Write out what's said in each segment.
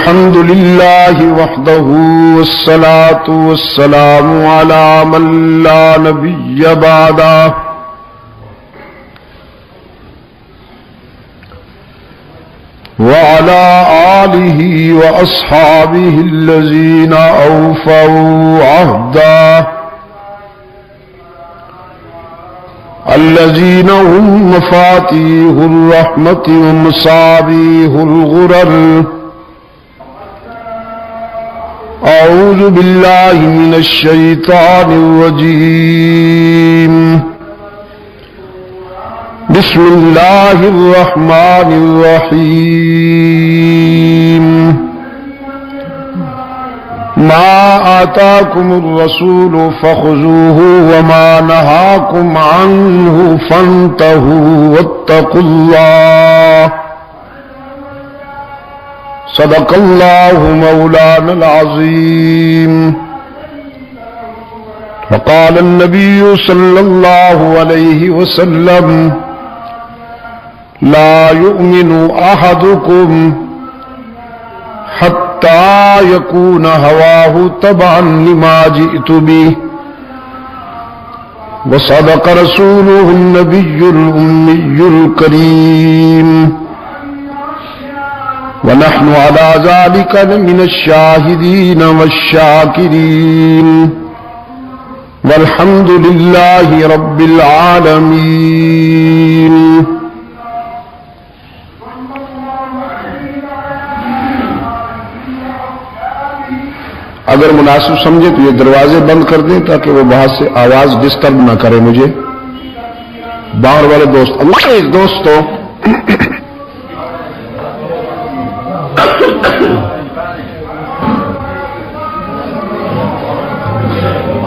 الحمد لله وحده والصلاة والسلام على من لا نبي بعده وعلى آله وأصحابه الذين أوفوا عهده الذين هم مفاتيح الرحمة ومصابيح الغرر. أعوذ بالله من الشيطان الرجيم. بسم الله الرحمن الرحيم. ما آتاكم الرسول فخذوه وما نهاكم عنه فانتهوا واتقوا الله. صدق الله مولانا العظيم. وقال النبي صلى الله عليه وسلم لا يؤمن أحدكم حتى يكون هواه تبعا لما جئت به. وصدق رسوله النبي الأمي الكريم. ونحن على ذلك من الشاهدين والشاكرين والحمد لله رب العالمين. اگر مناسب سمجھے تو یہ دروازے بند کر دیں تاکہ وہ باہر سے آواز ڈسٹرب نہ کرے مجھے. باہر والے دوست دوستوں،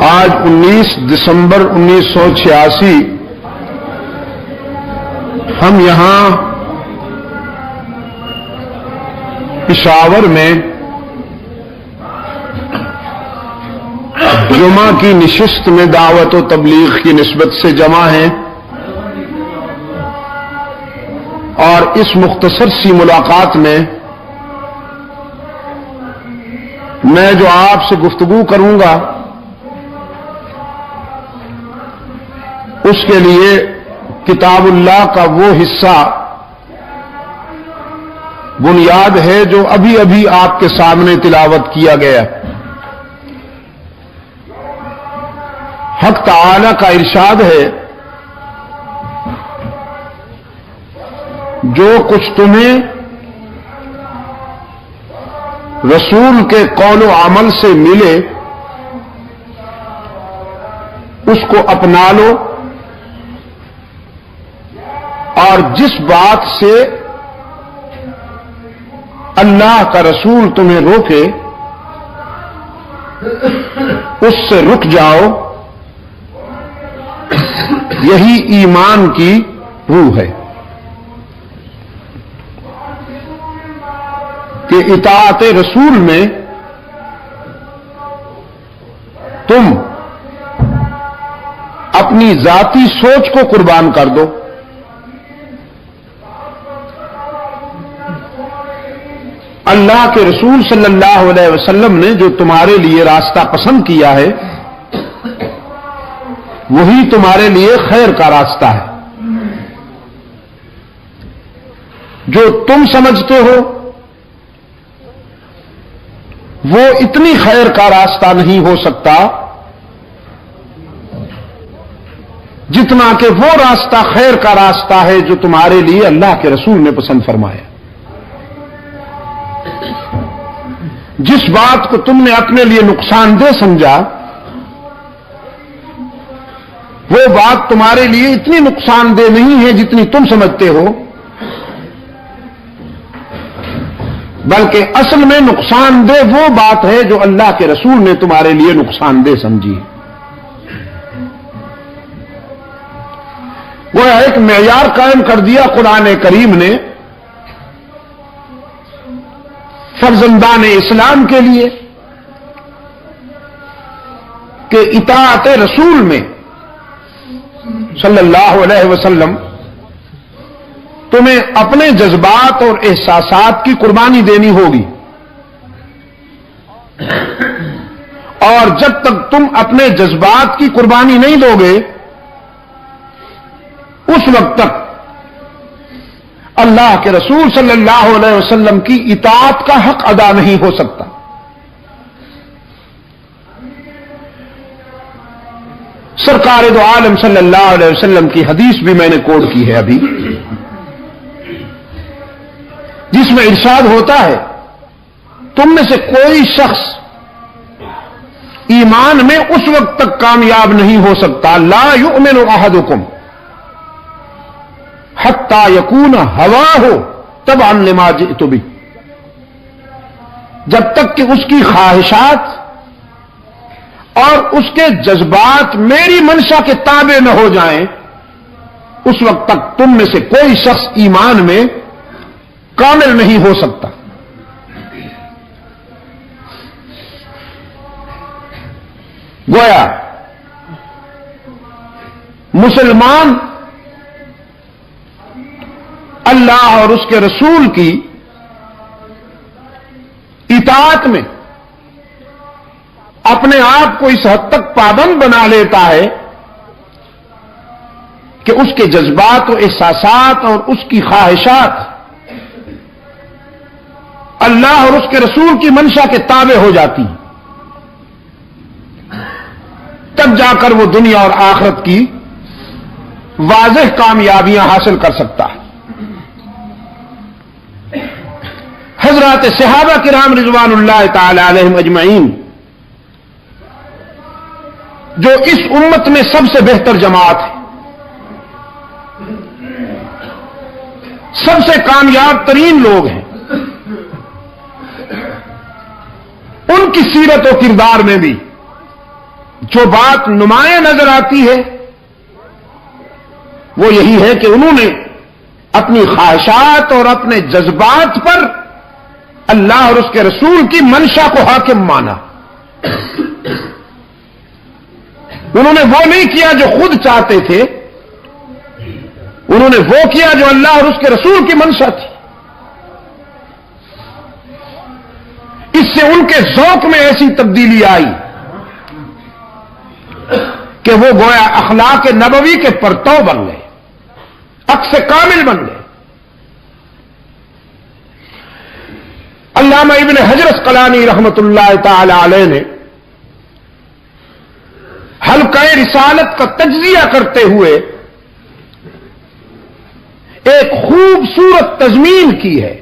آج 19 دسمبر 1986 ہم یہاں پشاور میں جمعہ کی نشست میں دعوت و تبلیغ کی نسبت سے جمع ہیں، اور اس مختصر سی ملاقات میں میں جو آپ سے گفتگو کروں گا اس کے لیے کتاب اللہ کا وہ حصہ بنیاد ہے جو ابھی ابھی آپ کے سامنے تلاوت کیا گیا. حق تعالی کا ارشاد ہے جو کچھ تمہیں رسول کے قول و عمل سے ملے اس کو اپنا لو، اور جس بات سے اللہ کا رسول تمہیں روکے اس سے رک جاؤ. یہی ایمان کی روح ہے کہ اطاعت رسول میں تم اپنی ذاتی سوچ کو قربان کر دو. اللہ کے رسول صلی اللہ علیہ وسلم نے جو تمہارے لیے راستہ پسند کیا ہے وہی تمہارے لیے خیر کا راستہ ہے. جو تم سمجھتے ہو وہ اتنی خیر کا راستہ نہیں ہو سکتا جتنا کہ وہ راستہ خیر کا راستہ ہے جو تمہارے لیے اللہ کے رسول نے پسند فرمایا. جس بات کو تم نے اپنے لیے نقصان دہ سمجھا وہ بات تمہارے لیے اتنی نقصان دہ نہیں ہے جتنی تم سمجھتے ہو، بلکہ اصل میں نقصان دہ وہ بات ہے جو اللہ کے رسول نے تمہارے لیے نقصان دہ سمجھی. وہ ایک معیار قائم کر دیا قرآن کریم نے فرزندان اسلام کے لیے کہ اطاعت رسول میں صلی اللہ علیہ وسلم تمہیں اپنے جذبات اور احساسات کی قربانی دینی ہوگی. اور جب تک تم اپنے جذبات کی قربانی نہیں دو گے اس وقت تک اللہ کے رسول صلی اللہ علیہ وسلم کی اطاعت کا حق ادا نہیں ہو سکتا. سرکار دو عالم صلی اللہ علیہ وسلم کی حدیث بھی میں نے کوٹ کی ہے ابھی، جس میں ارشاد ہوتا ہے تم میں سے کوئی شخص ایمان میں اس وقت تک کامیاب نہیں ہو سکتا لا یؤمن احدکم حتی یکون ہواہ تبعا لما جئت بہ، جب تک کہ اس کی خواہشات اور اس کے جذبات میری منشا کے تابع نہ ہو جائیں اس وقت تک تم میں سے کوئی شخص ایمان میں کامل نہیں ہو سکتا. گویا مسلمان اللہ اور اس کے رسول کی اطاعت میں اپنے آپ کو اس حد تک پابند بنا لیتا ہے کہ اس کے جذبات و احساسات اور اس کی خواہشات اللہ اور اس کے رسول کی منشا کے تابع ہو جاتی ہیں. تب جا کر وہ دنیا اور آخرت کی واضح کامیابیاں حاصل کر سکتا ہے. حضرات صحابہ کرام رضوان اللہ تعالی علیہم اجمعین جو اس امت میں سب سے بہتر جماعت ہے، سب سے کامیاب ترین لوگ ہیں، ان کی سیرت و کردار میں بھی جو بات نمایاں نظر آتی ہے وہ یہی ہے کہ انہوں نے اپنی خواہشات اور اپنے جذبات پر اللہ اور اس کے رسول کی منشا کو حاکم مانا. انہوں نے وہ نہیں کیا جو خود چاہتے تھے، انہوں نے وہ کیا جو اللہ اور اس کے رسول کی منشا تھی. اس سے ان کے ذوق میں ایسی تبدیلی آئی کہ وہ گویا اخلاق نبوی کے پرتو بن گئے، عکس کامل بن گئے. علامہ ابن حجر اسقلانی رحمت اللہ تعالی علیہ نے حلقہ رسالت کا تجزیہ کرتے ہوئے ایک خوبصورت تضمین کی ہے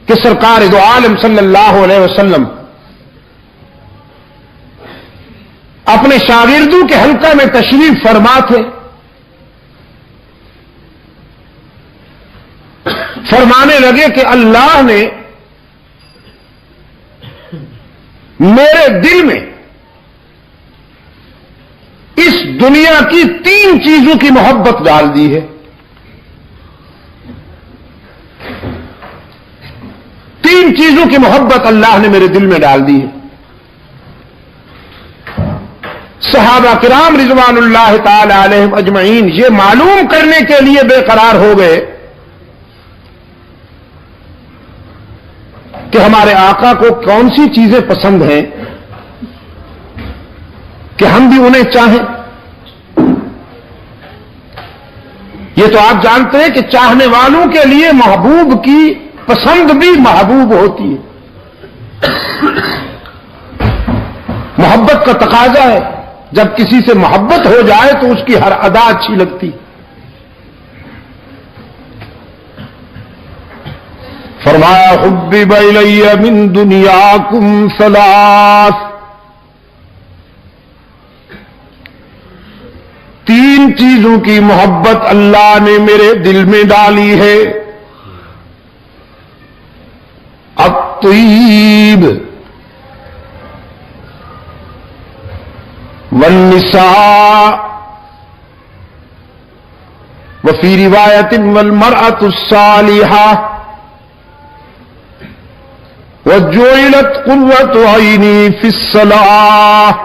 کہ سرکار دو عالم صلی اللہ علیہ وسلم اپنے شاگردوں کے حلقہ میں تشریف فرما تھے. فرمانے لگے کہ اللہ نے میرے دل میں اس دنیا کی 3 چیزوں کی محبت ڈال دی ہے. 3 چیزوں کی محبت اللہ نے میرے دل میں ڈال دی ہے. صحابہ کرام رضوان اللہ تعالی علیہم اجمعین یہ معلوم کرنے کے لیے بے قرار ہو گئے کہ ہمارے آقا کو کون سی چیزیں پسند ہیں کہ ہم بھی انہیں چاہیں. یہ تو آپ جانتے ہیں کہ چاہنے والوں کے لیے محبوب کی پسند بھی محبوب ہوتی ہے. محبت کا تقاضا ہے، جب کسی سے محبت ہو جائے تو اس کی ہر ادا اچھی لگتی. فرمایا حبب الی من دنیاکم ثلاث، 3 چیزوں کی محبت اللہ نے میرے دل میں ڈالی ہے. الطیب والنساء وفی روایت والمرأة الصالحة وجعلت قرۃ عینی فی الصلاۃ.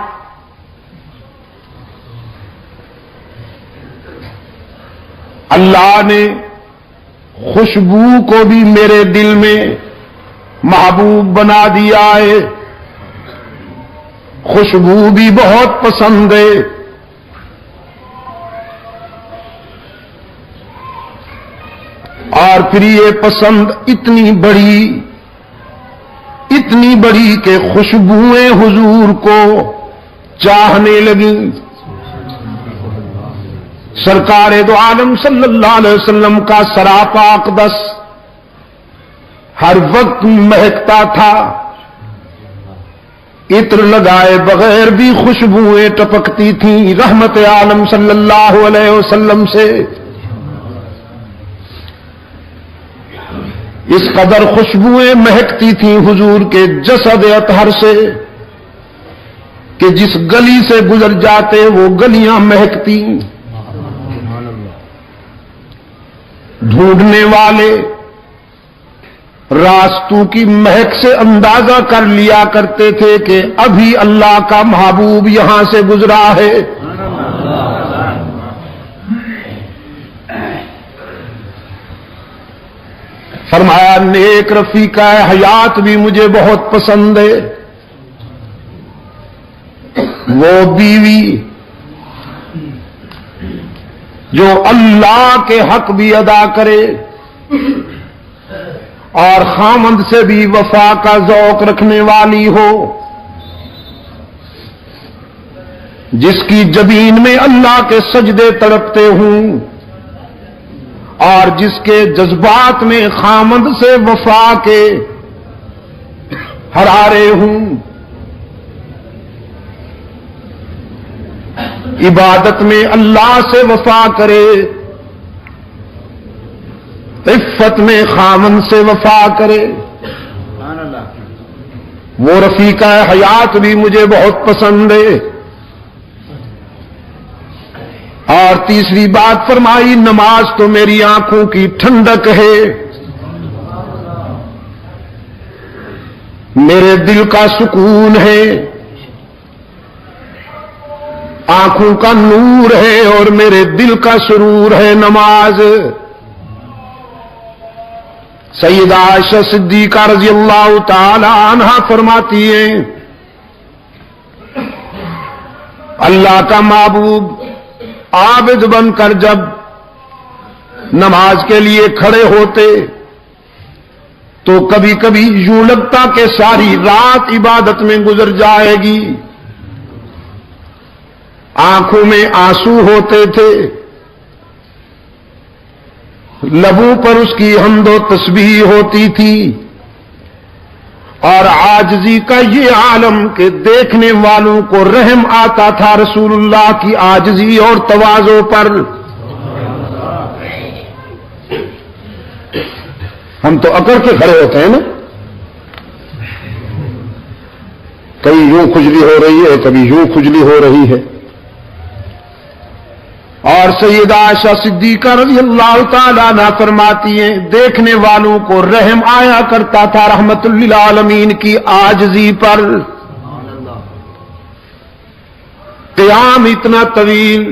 اللہ نے خوشبو کو بھی میرے دل میں محبوب بنا دیا ہے، خوشبو بھی بہت پسند ہے، اور پھر یہ پسند اتنی بڑی کہ خوشبوئیں حضور کو چاہنے لگیں۔ سرکار دو عالم صلی اللہ علیہ وسلم کا سراپا اقدس ہر وقت مہکتا تھا، عطر لگائے بغیر بھی خوشبوئیں ٹپکتی تھیں رحمت عالم صلی اللہ علیہ وسلم سے۔ اس قدر خوشبوئیں مہکتی تھیں حضور کے جسد اطہر سے کہ جس گلی سے گزر جاتے وہ گلیاں مہکتی۔ ڈھونڈنے والے راستوں کی مہک سے اندازہ کر لیا کرتے تھے کہ ابھی اللہ کا محبوب یہاں سے گزرا ہے۔ فرمایا نیک رفیقہ حیات بھی مجھے بہت پسند ہے، وہ بیوی جو اللہ کے حق بھی ادا کرے اور خامند سے بھی وفا کا ذوق رکھنے والی ہو، جس کی جبین میں اللہ کے سجدے تڑپتے ہوں اور جس کے جذبات میں خامند سے وفا کے حرارے ہوں، عبادت میں اللہ سے وفا کرے، عفت میں خامند سے وفا کرے، وہ رفیقہ حیات بھی مجھے بہت پسند ہے۔ اور تیسری بات فرمائی نماز تو میری آنکھوں کی ٹھنڈک ہے، میرے دل کا سکون ہے، آنکھوں کا نور ہے اور میرے دل کا سرور ہے نماز۔ سیدہ عائشہ صدیقہ رضی اللہ تعالی عنہا فرماتی ہیں اللہ کا محبوب عابد بن کر جب نماز کے لیے کھڑے ہوتے تو کبھی کبھی یوں لگتا کہ ساری رات عبادت میں گزر جائے گی، آنکھوں میں آنسو ہوتے تھے، لبوں پر اس کی حمد و تسبیح ہوتی تھی، اور عاجزی کا یہ عالم کہ دیکھنے والوں کو رحم آتا تھا رسول اللہ کی عاجزی اور تواضع پر۔ ہم تو اکڑ کے کھڑے ہوتے ہیں نا، کبھی یوں کھجلی ہو رہی ہے کبھی یوں کھجلی ہو رہی ہے، اور سیدہ عائشہ صدیقہ رضی اللہ تعالیٰ عنہا فرماتی ہیں دیکھنے والوں کو رحم آیا کرتا تھا رحمت للعالمین کی عاجزی پر۔ قیام اتنا طویل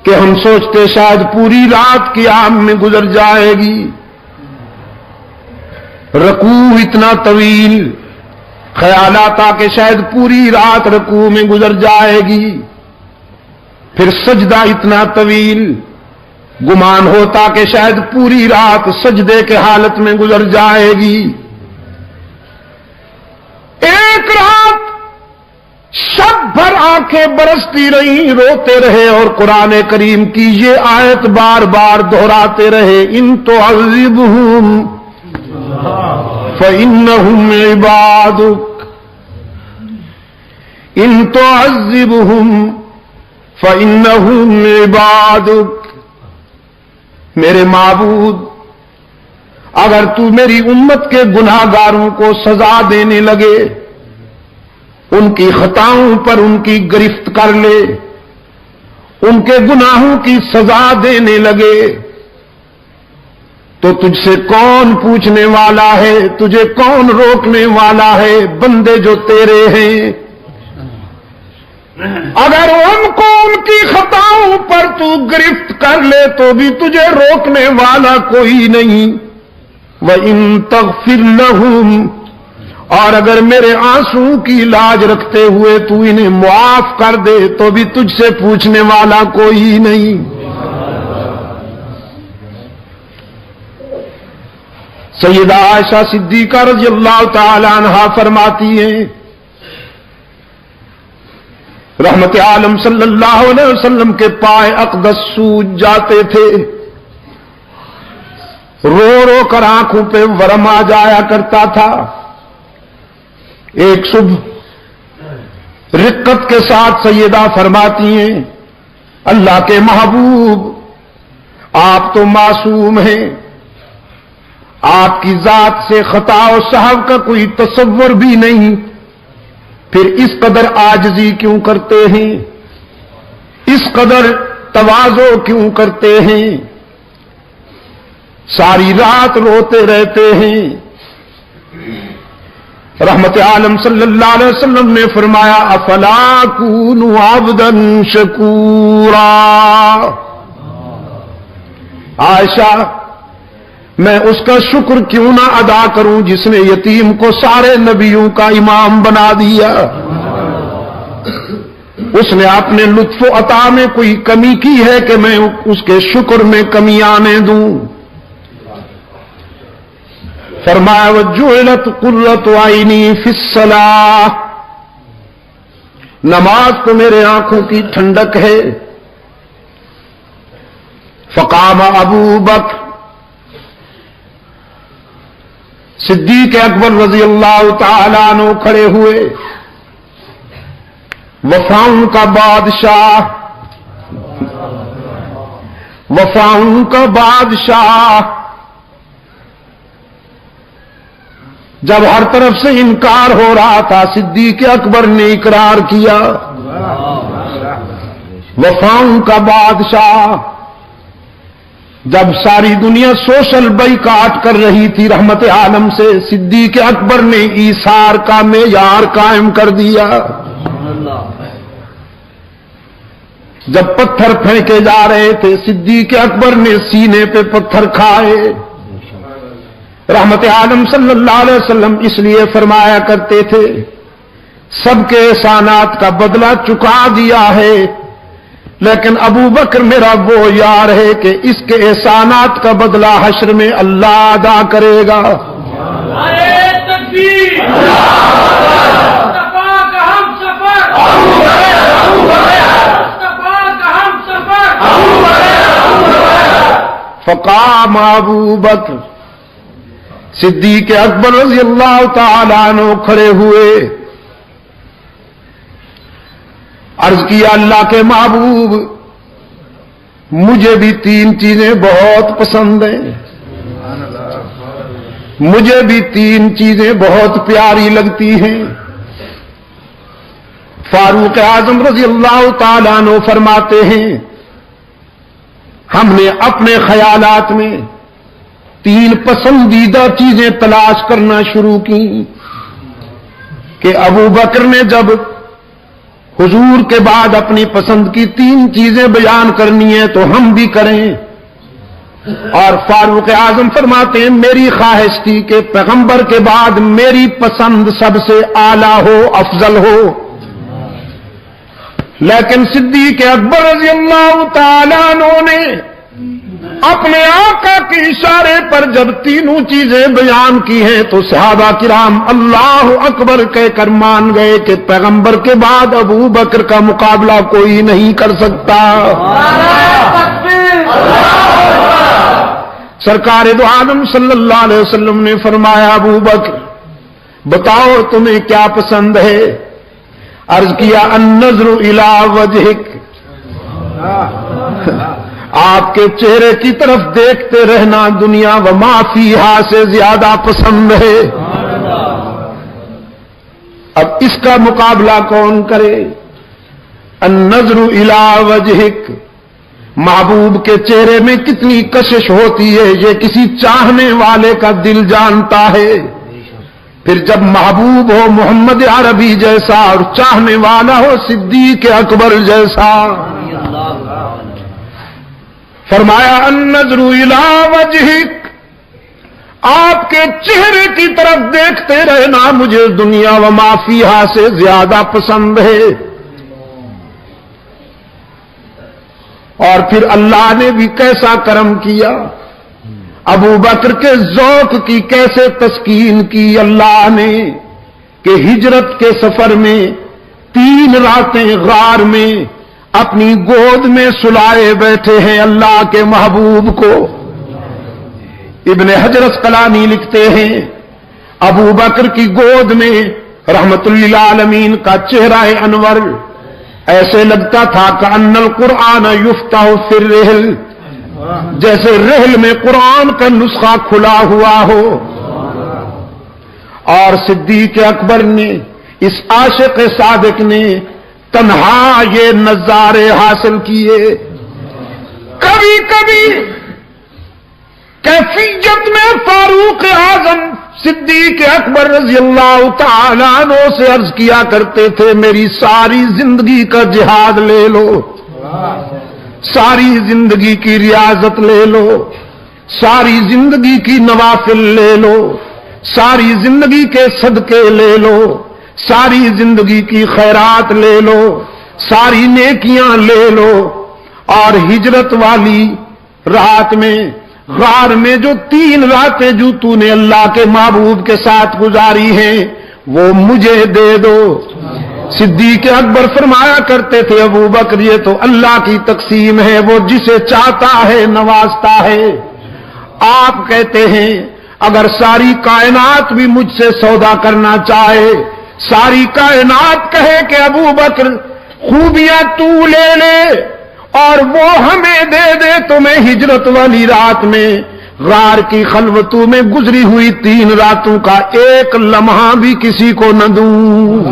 کہ ہم سوچتے شاید پوری رات قیام میں گزر جائے گی، رکوع اتنا طویل، خیال آتا کہ شاید پوری رات رکوع میں گزر جائے گی، پھر سجدہ اتنا طویل، گمان ہوتا کہ شاید پوری رات سجدے کے حالت میں گزر جائے گی۔ ایک رات شب بھر آنکھیں برستی رہیں، روتے رہے اور قرآن کریم کی یہ آیت بار بار دہراتے رہے ان تعذبہم فإنہم عبادک، ان تعذبہم فإنہم عبادک، میرے معبود اگر تو میری امت کے گناہ گاروں کو سزا دینے لگے، ان کی خطاؤں پر ان کی گرفت کر لے، ان کے گناہوں کی سزا دینے لگے، تو تجھ سے کون پوچھنے والا ہے، تجھے کون روکنے والا ہے، بندے جو تیرے ہیں۔ اگر ان کو ان کی خطاؤں پر تو گرفت کر لے تو بھی تجھے روکنے والا کوئی نہیں۔ وَإِن تَغْفِرْ لَهُمْ، اور اگر میرے آنسو کی لاج رکھتے ہوئے تو انہیں معاف کر دے تو بھی تجھ سے پوچھنے والا کوئی نہیں۔ سیدہ عائشہ صدیقہ رضی اللہ تعالی عنہا فرماتی ہیں رحمت عالم صلی اللہ علیہ وسلم کے پائے اقدس سوج جاتے تھے، رو رو کر آنکھوں پہ ورم آ جایا کرتا تھا۔ ایک صبح رقت کے ساتھ سیدہ فرماتی ہیں اللہ کے محبوب آپ تو معصوم ہیں، آپ کی ذات سے خطا و سہو کا کوئی تصور بھی نہیں، پھر اس قدر عاجزی کیوں کرتے ہیں، اس قدر تواضع کیوں کرتے ہیں، ساری رات روتے رہتے ہیں۔ رحمت عالم صلی اللہ علیہ وسلم نے فرمایا افلا اکون عبدا شکورا، عائشہ میں اس کا شکر کیوں نہ ادا کروں جس نے یتیم کو سارے نبیوں کا امام بنا دیا، اس نے اپنے لطف و عطا میں کوئی کمی کی ہے کہ میں اس کے شکر میں کمی آنے دوں؟ فرمایا وجعلت قرۃ عینی فی الصلاۃ، نماز تو میرے آنکھوں کی ٹھنڈک ہے۔ فقام ابو بکر، صدیق اکبر رضی اللہ تعالیٰ عنہ کھڑے ہوئے، وفاؤں کا بادشاہ، وفاؤں کا بادشاہ، جب ہر طرف سے انکار ہو رہا تھا صدیق اکبر نے اقرار کیا، وفاؤں کا بادشاہ۔ جب ساری دنیا سوشل بائیکاٹ کر رہی تھی رحمت عالم سے، صدیق اکبر نے ایثار کا معیار قائم کر دیا۔ جب پتھر پھینکے جا رہے تھے صدیق اکبر نے سینے پہ پتھر کھائے۔ رحمت عالم صلی اللہ علیہ وسلم اس لیے فرمایا کرتے تھے سب کے احسانات کا بدلہ چکا دیا ہے، لیکن ابو بکر میرا وہ یار ہے کہ اس کے احسانات کا بدلہ حشر میں اللہ ادا کرے گا۔ فقام ابو بکر، صدیق اکبر رضی اللہ تعالی عنہ کھڑے ہوئے، عرض کیا اللہ کے محبوب مجھے بھی تین چیزیں بہت پسند ہیں، مجھے بھی تین چیزیں بہت پیاری لگتی ہیں۔ فاروق اعظم رضی اللہ تعالیٰ عنہ فرماتے ہیں ہم نے اپنے خیالات میں تین پسندیدہ چیزیں تلاش کرنا شروع کی کہ ابو بکر نے جب حضور کے بعد اپنی پسند کی تین چیزیں بیان کرنی ہے تو ہم بھی کریں، اور فاروق اعظم فرماتے ہیں میری خواہش تھی کہ پیغمبر کے بعد میری پسند سب سے اعلیٰ ہو، افضل ہو، لیکن صدیق اکبر رضی اللہ تعالیٰ عنہ نے اپنے آقا کے اشارے پر جب تینوں چیزیں بیان کی ہیں تو صحابہ کرام اللہ اکبر کہہ کر مان گئے کہ پیغمبر کے بعد ابو بکر کا مقابلہ کوئی نہیں کر سکتا۔ سرکار دو عالم صلی اللہ علیہ وسلم نے فرمایا ابو بکر بتاؤ تمہیں کیا پسند ہے؟ عرض کیا النظر الی وجہک، آپ کے چہرے کی طرف دیکھتے رہنا دنیا و ما فیہا سے زیادہ پسند ہے۔ اب اس کا مقابلہ کون کرے؟ النظر الی وجہک، محبوب کے چہرے میں کتنی کشش ہوتی ہے یہ کسی چاہنے والے کا دل جانتا ہے، پھر جب محبوب ہو محمد عربی جیسا اور چاہنے والا ہو صدیق اکبر جیسا۔ فرمایا النظر الی وجہک، آپ کے چہرے کی طرف دیکھتے رہنا مجھے دنیا و ما فیہا سے زیادہ پسند ہے. اور پھر اللہ نے بھی کیسا کرم کیا، ابو بکر کے ذوق کی کیسے تسکین کی اللہ نے کہ ہجرت کے سفر میں 3 راتیں غار میں اپنی گود میں سلائے بیٹھے ہیں اللہ کے محبوب کو. ابن حجر اسقلانی لکھتے ہیں ابو بکر کی گود میں رحمت للعالمین کا چہرہ انور ایسے لگتا تھا کہ ان القرآن یفتح فی الرحل، جیسے رحل میں قرآن کا نسخہ کھلا ہوا ہو. اور صدیق اکبر نے، اس عاشق صادق نے تنہا یہ نظارے حاصل کیے. کبھی کبھی کیفیت میں فاروق اعظم صدیق اکبر رضی اللہ تعالیٰ عنہ سے عرض کیا کرتے تھے میری ساری زندگی کا جہاد لے لو، ساری زندگی کی ریاضت لے لو، ساری زندگی کی نوافل لے لو، ساری زندگی کے صدقے لے لو، ساری زندگی کی خیرات لے لو، ساری نیکیاں لے لو، اور ہجرت والی رات میں غار میں جو 3 راتیں جو تو نے اللہ کے محبوب کے ساتھ گزاری ہیں وہ مجھے دے دو. صدیق اکبر فرمایا کرتے تھے ابو بکر یہ تو اللہ کی تقسیم ہے، وہ جسے چاہتا ہے نوازتا ہے. آپ کہتے ہیں اگر ساری کائنات بھی مجھ سے سودا کرنا چاہے، ساری کائنات کہے کہ ابو بکر خوبیاں تو لے لے اور وہ ہمیں دے دے تو میں ہجرت والی رات میں غار کی خلوتوں میں گزری ہوئی 3 راتوں کا ایک لمحہ بھی کسی کو نہ دوں.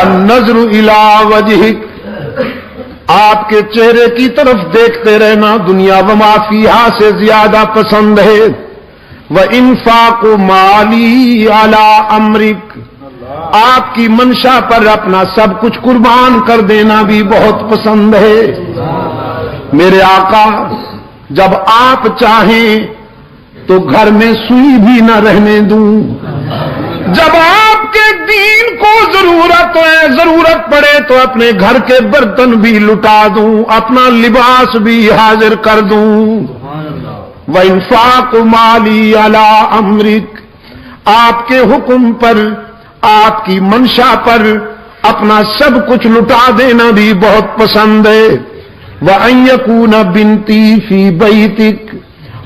النظر الی وجہک، آپ کے چہرے کی طرف دیکھتے رہنا دنیا و ما فیہا سے زیادہ پسند ہے. وانفاق مالی علی امرک، آپ کی منشا پر اپنا سب کچھ قربان کر دینا بھی بہت پسند ہے. میرے آقا جب آپ چاہیں تو گھر میں سوئی بھی نہ رہنے دوں، جب آپ کے دین کو ضرورت پڑے تو اپنے گھر کے برتن بھی لٹا دوں، اپنا لباس بھی حاضر کر دوں. وانفاق مالی علی امرک، آپ کے حکم پر، آپ کی منشا پر اپنا سب کچھ لٹا دینا بھی بہت پسند ہے. وَأَن يَكُونَ بِنْتِي فِي بَيْتِكَ،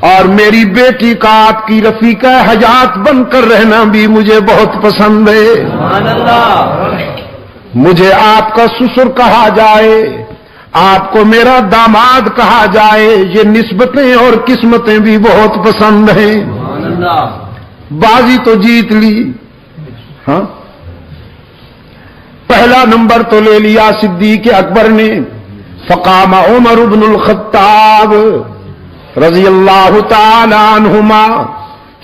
اور میری بیٹی کا آپ کی رفیقہ حیات بن کر رہنا بھی مجھے بہت پسند ہے. مجھے آپ کا سسر کہا جائے، آپ کو میرا داماد کہا جائے، یہ نسبتیں اور قسمتیں بھی بہت پسند ہیں. بازی تو جیت لی، ہاں پہلا نمبر تو لے لیا صدیق اکبر نے. فقام عمر بن الخطاب رضی اللہ تعالی عنہما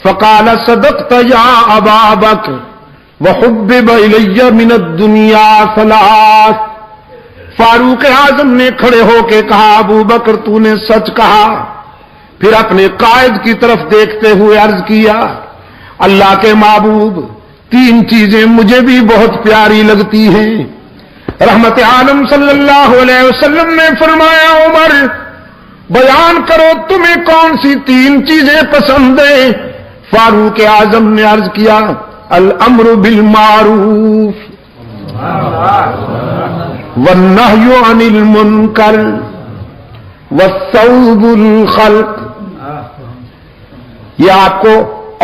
فقال صدقت یا ابا بکر وحبب الی من الدنیا ثلاث. فاروق اعظم نے کھڑے ہو کے کہا ابو بکر تو نے سچ کہا. پھر اپنے قائد کی طرف دیکھتے ہوئے عرض کیا اللہ کے محبوب 3 چیزیں مجھے بھی بہت پیاری لگتی ہیں. رحمت عالم صلی اللہ علیہ وسلم نے فرمایا عمر بیان کرو تمہیں کون سی 3 چیزیں پسند ہیں. فاروق اعظم نے عرض کیا الامر بالمعروف والنہی عن المنکر والثوب الخلق. یہ آپ کو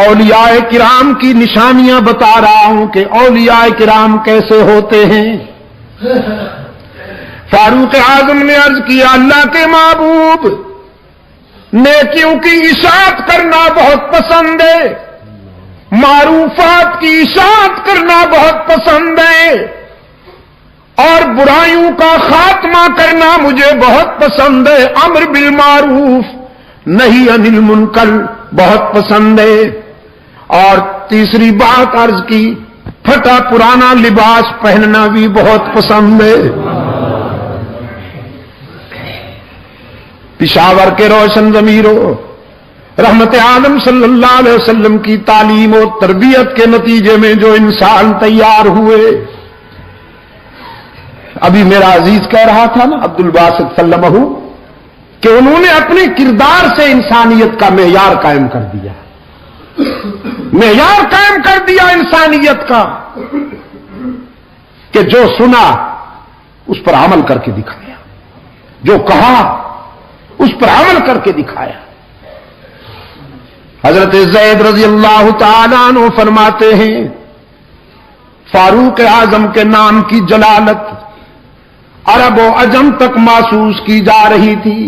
اولیاء کرام کی نشانیاں بتا رہا ہوں کہ اولیاء کرام کیسے ہوتے ہیں. فاروق اعظم نے عرض کیا اللہ کے محبوب نیکیوں کی اشاعت کرنا بہت پسند ہے، معروفات کی اشاعت کرنا بہت پسند ہے، اور برائیوں کا خاتمہ کرنا مجھے بہت پسند ہے. امر بالمعروف نہی عن المنکر بہت پسند ہے. اور تیسری بات عرض کی پھٹا پرانا لباس پہننا بھی بہت پسند ہے۔ پشاور کے روشن ضمیروں، رحمت عالم صلی اللہ علیہ وسلم کی تعلیم اور تربیت کے نتیجے میں جو انسان تیار ہوئے، ابھی میرا عزیز کہہ رہا تھا نا عبد الباسط سلمہ، کہ انہوں نے اپنے کردار سے انسانیت کا معیار قائم کر دیا، معیار قائم کر دیا انسانیت کا، کہ جو سنا اس پر عمل کر کے دکھایا، جو کہا اس پر عمل کر کے دکھایا۔ حضرت زید رضی اللہ تعالیٰ عنہ فرماتے ہیں، فاروق اعظم کے نام کی جلالت عرب و عجم تک محسوس کی جا رہی تھی،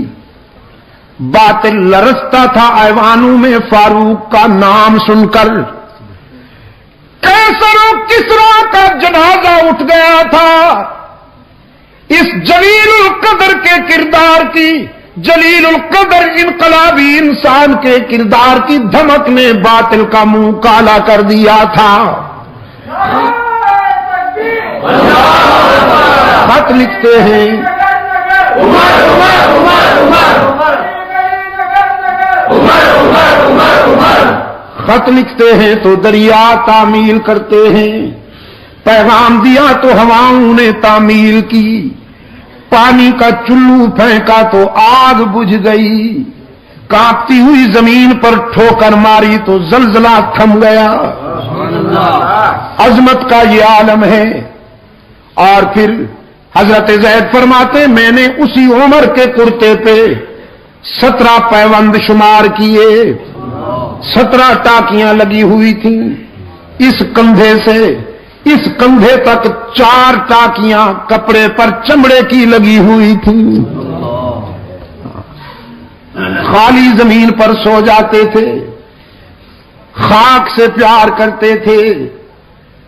باطل لرزتا تھا ایوانوں میں فاروق کا نام سن کر۔ کیسر و کسرا کا جنازہ اٹھ گیا تھا اس جلیل القدر کے کردار کی، جلیل القدر انقلابی انسان کے کردار کی دھمک نے باطل کا منہ کالا کر دیا تھا۔ خط لکھتے ہیں خط لکھتے ہیں تو دریا تعمیل کرتے ہیں، پیغام دیا تو ہواؤں نے تعمیل کی، پانی کا چلو پھینکا تو آگ بجھ گئی، کانپتی ہوئی زمین پر ٹھوکر ماری تو زلزلہ تھم گیا۔ عظمت کا یہ عالم ہے۔ اور پھر حضرت زید فرماتے، میں نے اسی عمر کے کرتے پہ 17 پیوند شمار کیے، 17 ٹاکیاں لگی ہوئی تھیں، اس کندھے سے اس کندھے تک 4 ٹاکیاں کپڑے پر چمڑے کی لگی ہوئی تھیں۔ خالی زمین پر سو جاتے تھے، خاک سے پیار کرتے تھے۔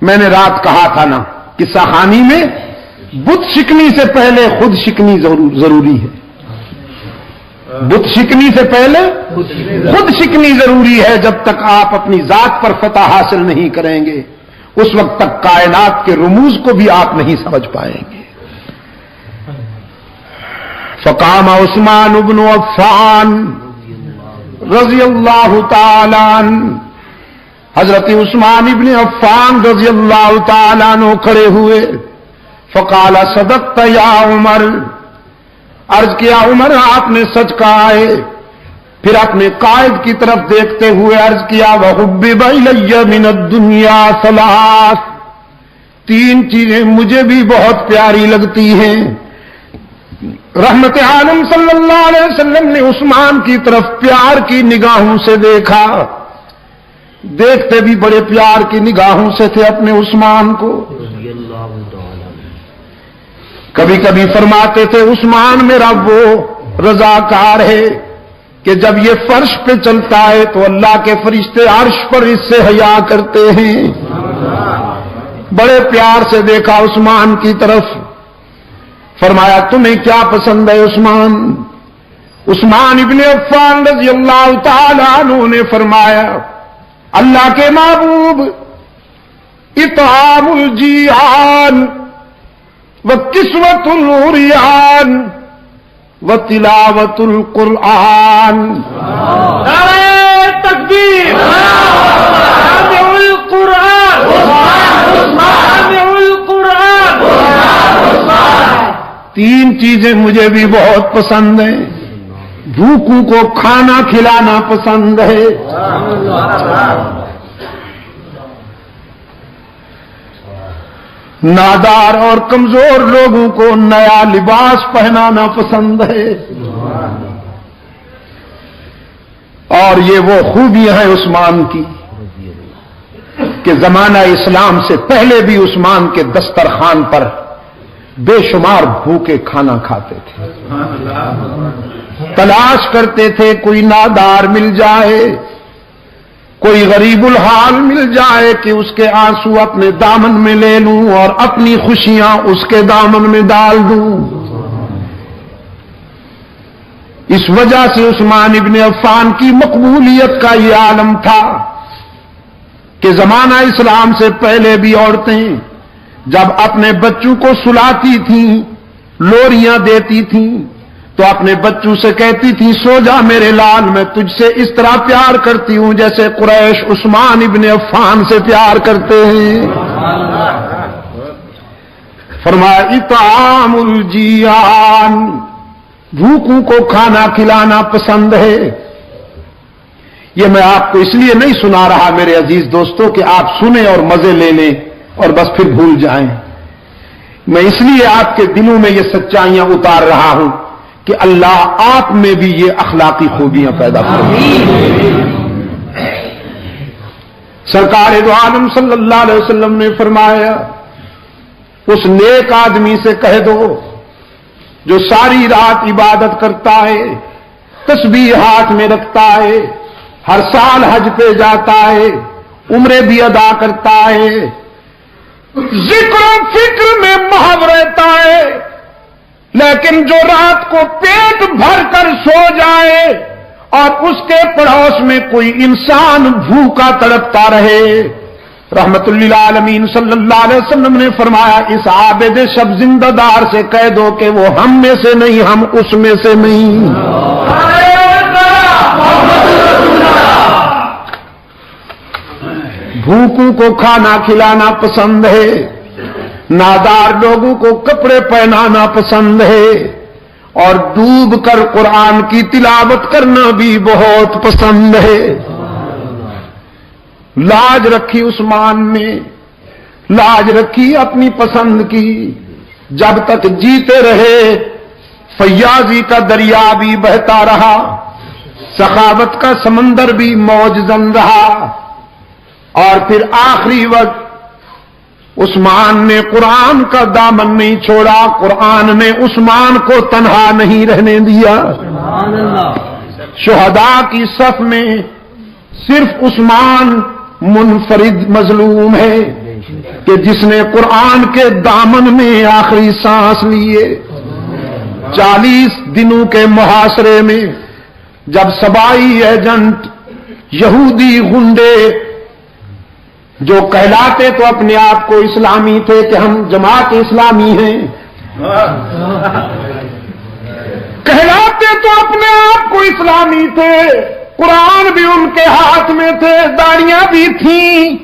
میں نے رات کہا تھا نا قصہ خانی میں، بت شکنی سے پہلے خود شکنی ضروری ہے، بت شکنی سے پہلے خود شکنی ضروری ہے۔ جب تک آپ اپنی ذات پر فتح حاصل نہیں کریں گے، اس وقت تک کائنات کے رموز کو بھی آپ نہیں سمجھ پائیں گے۔ فقام عثمان بن عفان رضی اللہ تعالی عنہ، حضرت عثمان ابن عفان رضی اللہ تعالی عنہ کھڑے ہوئے۔ فقال صدقت یا عمر، عرض کیا عمر آپ نے سچ کہا ہے۔ پھر اپنے قائد کی طرف دیکھتے ہوئے عرض کیا، وَحُبِّبَ إِلَيَّ مِنَ الدُّنْيَا ثَلَاث، 3 چیزیں مجھے بھی بہت پیاری لگتی ہیں۔ رحمت عالم صلی اللہ علیہ وسلم نے عثمان کی طرف پیار کی نگاہوں سے دیکھا، دیکھتے بھی بڑے پیار کی نگاہوں سے تھے اپنے عثمان کو۔ کبھی کبھی فرماتے تھے، عثمان میرا وہ رضاکار ہے کہ جب یہ فرش پہ چلتا ہے تو اللہ کے فرشتے عرش پر اس سے حیا کرتے ہیں۔ بڑے پیار سے دیکھا عثمان کی طرف، فرمایا تمہیں کیا پسند ہے عثمان؟ عثمان ابن عفان رضی اللہ تعالی عنہ نے فرمایا، اللہ کے محبوب، اطعام الجیعان وکسوۃ العریان وتلاوۃ القرآن۔ نعرہ تکبیر، سامع القرآن، سامع القرآن۔ 3 چیزیں مجھے بھی بہت پسند ہیں۔ بھوکوں کو کھانا کھلانا پسند ہے، نادار اور کمزور لوگوں کو نیا لباس پہنانا پسند ہے، اور یہ وہ خوبیاں ہیں عثمان کی کہ زمانہ اسلام سے پہلے بھی عثمان کے دسترخوان پر بے شمار بھوکے کھانا کھاتے تھے، تلاش کرتے تھے کوئی نادار مل جائے، کوئی غریب الحال مل جائے کہ اس کے آنسو اپنے دامن میں لے لوں اور اپنی خوشیاں اس کے دامن میں ڈال دوں۔ اس وجہ سے عثمان ابن عفان کی مقبولیت کا یہ عالم تھا کہ زمانہ اسلام سے پہلے بھی عورتیں جب اپنے بچوں کو سلاتی تھیں، لوریاں دیتی تھیں، تو اپنے بچوں سے کہتی تھی سو جا میرے لال، میں تجھ سے اس طرح پیار کرتی ہوں جیسے قریش عثمان ابن عفان سے پیار کرتے ہیں۔ فرمایا اطعام الجیعان، بھوکوں کو کھانا کھلانا پسند ہے۔ یہ میں آپ کو اس لیے نہیں سنا رہا میرے عزیز دوستوں کہ آپ سنیں اور مزے لے لیں اور بس پھر بھول جائیں، میں اس لیے آپ کے دلوں میں یہ سچائیاں اتار رہا ہوں کہ اللہ آپ میں بھی یہ اخلاقی خوبیاں پیدا کرے۔ سرکار دو عالم صلی اللہ علیہ وسلم نے فرمایا اس نیک آدمی سے کہہ دو جو ساری رات عبادت کرتا ہے، تسبیح ہاتھ میں رکھتا ہے، ہر سال حج پہ جاتا ہے، عمرے بھی ادا کرتا ہے، ذکر و فکر میں محو رہتا ہے، لیکن جو رات کو پیٹ بھر کر سو جائے اور اس کے پڑوس میں کوئی انسان بھوکا تڑپتا رہے، رحمت للعالمین صلی اللہ علیہ وسلم نے فرمایا اس عابد شب زندہ دار سے کہہ دو کہ وہ ہم میں سے نہیں، ہم اس میں سے نہیں۔ بھوکوں کو کھانا کھلانا پسند ہے، نادار لوگوں کو کپڑے پہنانا پسند ہے، اور ڈوب کر قرآن کی تلاوت کرنا بھی بہت پسند ہے۔ لاج رکھی عثمان نے، لاج رکھی اپنی پسند کی، جب تک جیتے رہے فیاضی کا دریا بھی بہتا رہا، سخاوت کا سمندر بھی موج زن رہا، اور پھر آخری وقت عثمان نے قرآن کا دامن نہیں چھوڑا، قرآن نے عثمان کو تنہا نہیں رہنے دیا۔ شہداء کی صف میں صرف عثمان منفرد مظلوم ہے کہ جس نے قرآن کے دامن میں آخری سانس لیے۔ 40 دنوں کے محاصرے میں جب سبائی ایجنٹ یہودی گنڈے جو کہلاتے تو اپنے آپ کو اسلامی تھے کہ ہم جماعت اسلامی ہیں، کہلاتے تو اپنے آپ کو اسلامی تھے، قرآن بھی ان کے ہاتھ میں تھے، داڑیاں بھی تھیں،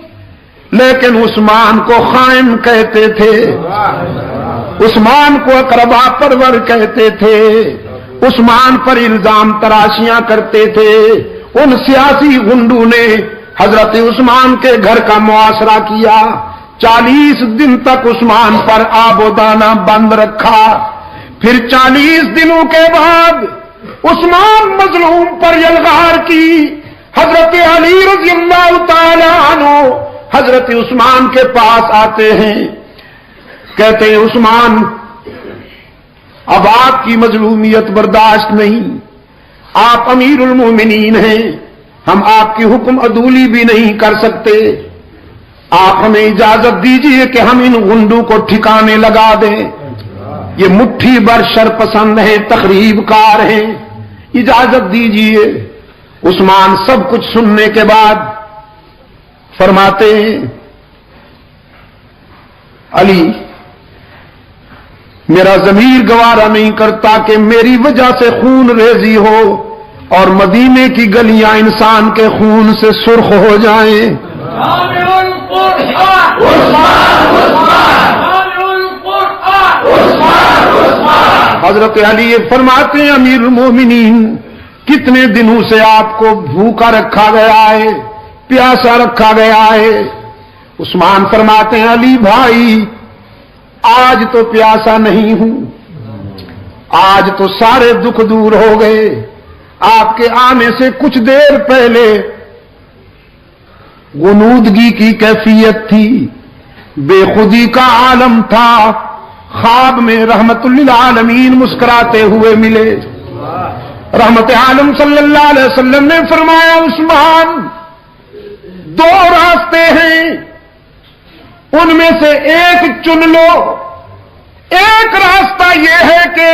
لیکن عثمان کو خائن کہتے تھے، عثمان کو اقربا پرور کہتے تھے، عثمان پر الزام تراشیاں کرتے تھے۔ ان سیاسی گنڈوں نے حضرت عثمان کے گھر کا محاصرہ کیا، 40 دن تک عثمان پر آب و دانہ بند رکھا، پھر 40 دنوں کے بعد عثمان مظلوم پر یلغار کی۔ حضرت علی رضی اللہ تعالی عنہ حضرت عثمان کے پاس آتے ہیں، کہتے ہیں عثمان اب آپ کی مظلومیت برداشت نہیں، آپ امیر المومنین ہیں، ہم آپ کی حکم عدولی بھی نہیں کر سکتے، آپ ہمیں اجازت دیجیے کہ ہم ان گنڈوں کو ٹھکانے لگا دیں، یہ مٹھی بر شر پسند ہیں، تخریب کار ہیں، اجازت دیجیے۔ عثمان سب کچھ سننے کے بعد فرماتے ہیں علی میرا ضمیر گوارا نہیں کرتا کہ میری وجہ سے خون ریزی ہو اور مدینے کی گلیاں انسان کے خون سے سرخ ہو جائیں۔ حضرت علی فرماتے ہیں امیر المومنین کتنے دنوں سے آپ کو بھوکا رکھا گیا ہے، پیاسا رکھا گیا ہے؟ عثمان فرماتے ہیں علی بھائی آج تو پیاسا نہیں ہوں، آج تو سارے دکھ دور ہو گئے، آپ کے آنے سے کچھ دیر پہلے غنودگی کی کیفیت تھی، بے خودی کا عالم تھا، خواب میں رحمت للعالمین مسکراتے ہوئے ملے۔ رحمت عالم صلی اللہ علیہ وسلم نے فرمایا عثمان 2 راستے ہیں، ان میں سے ایک چن لو، ایک راستہ یہ ہے کہ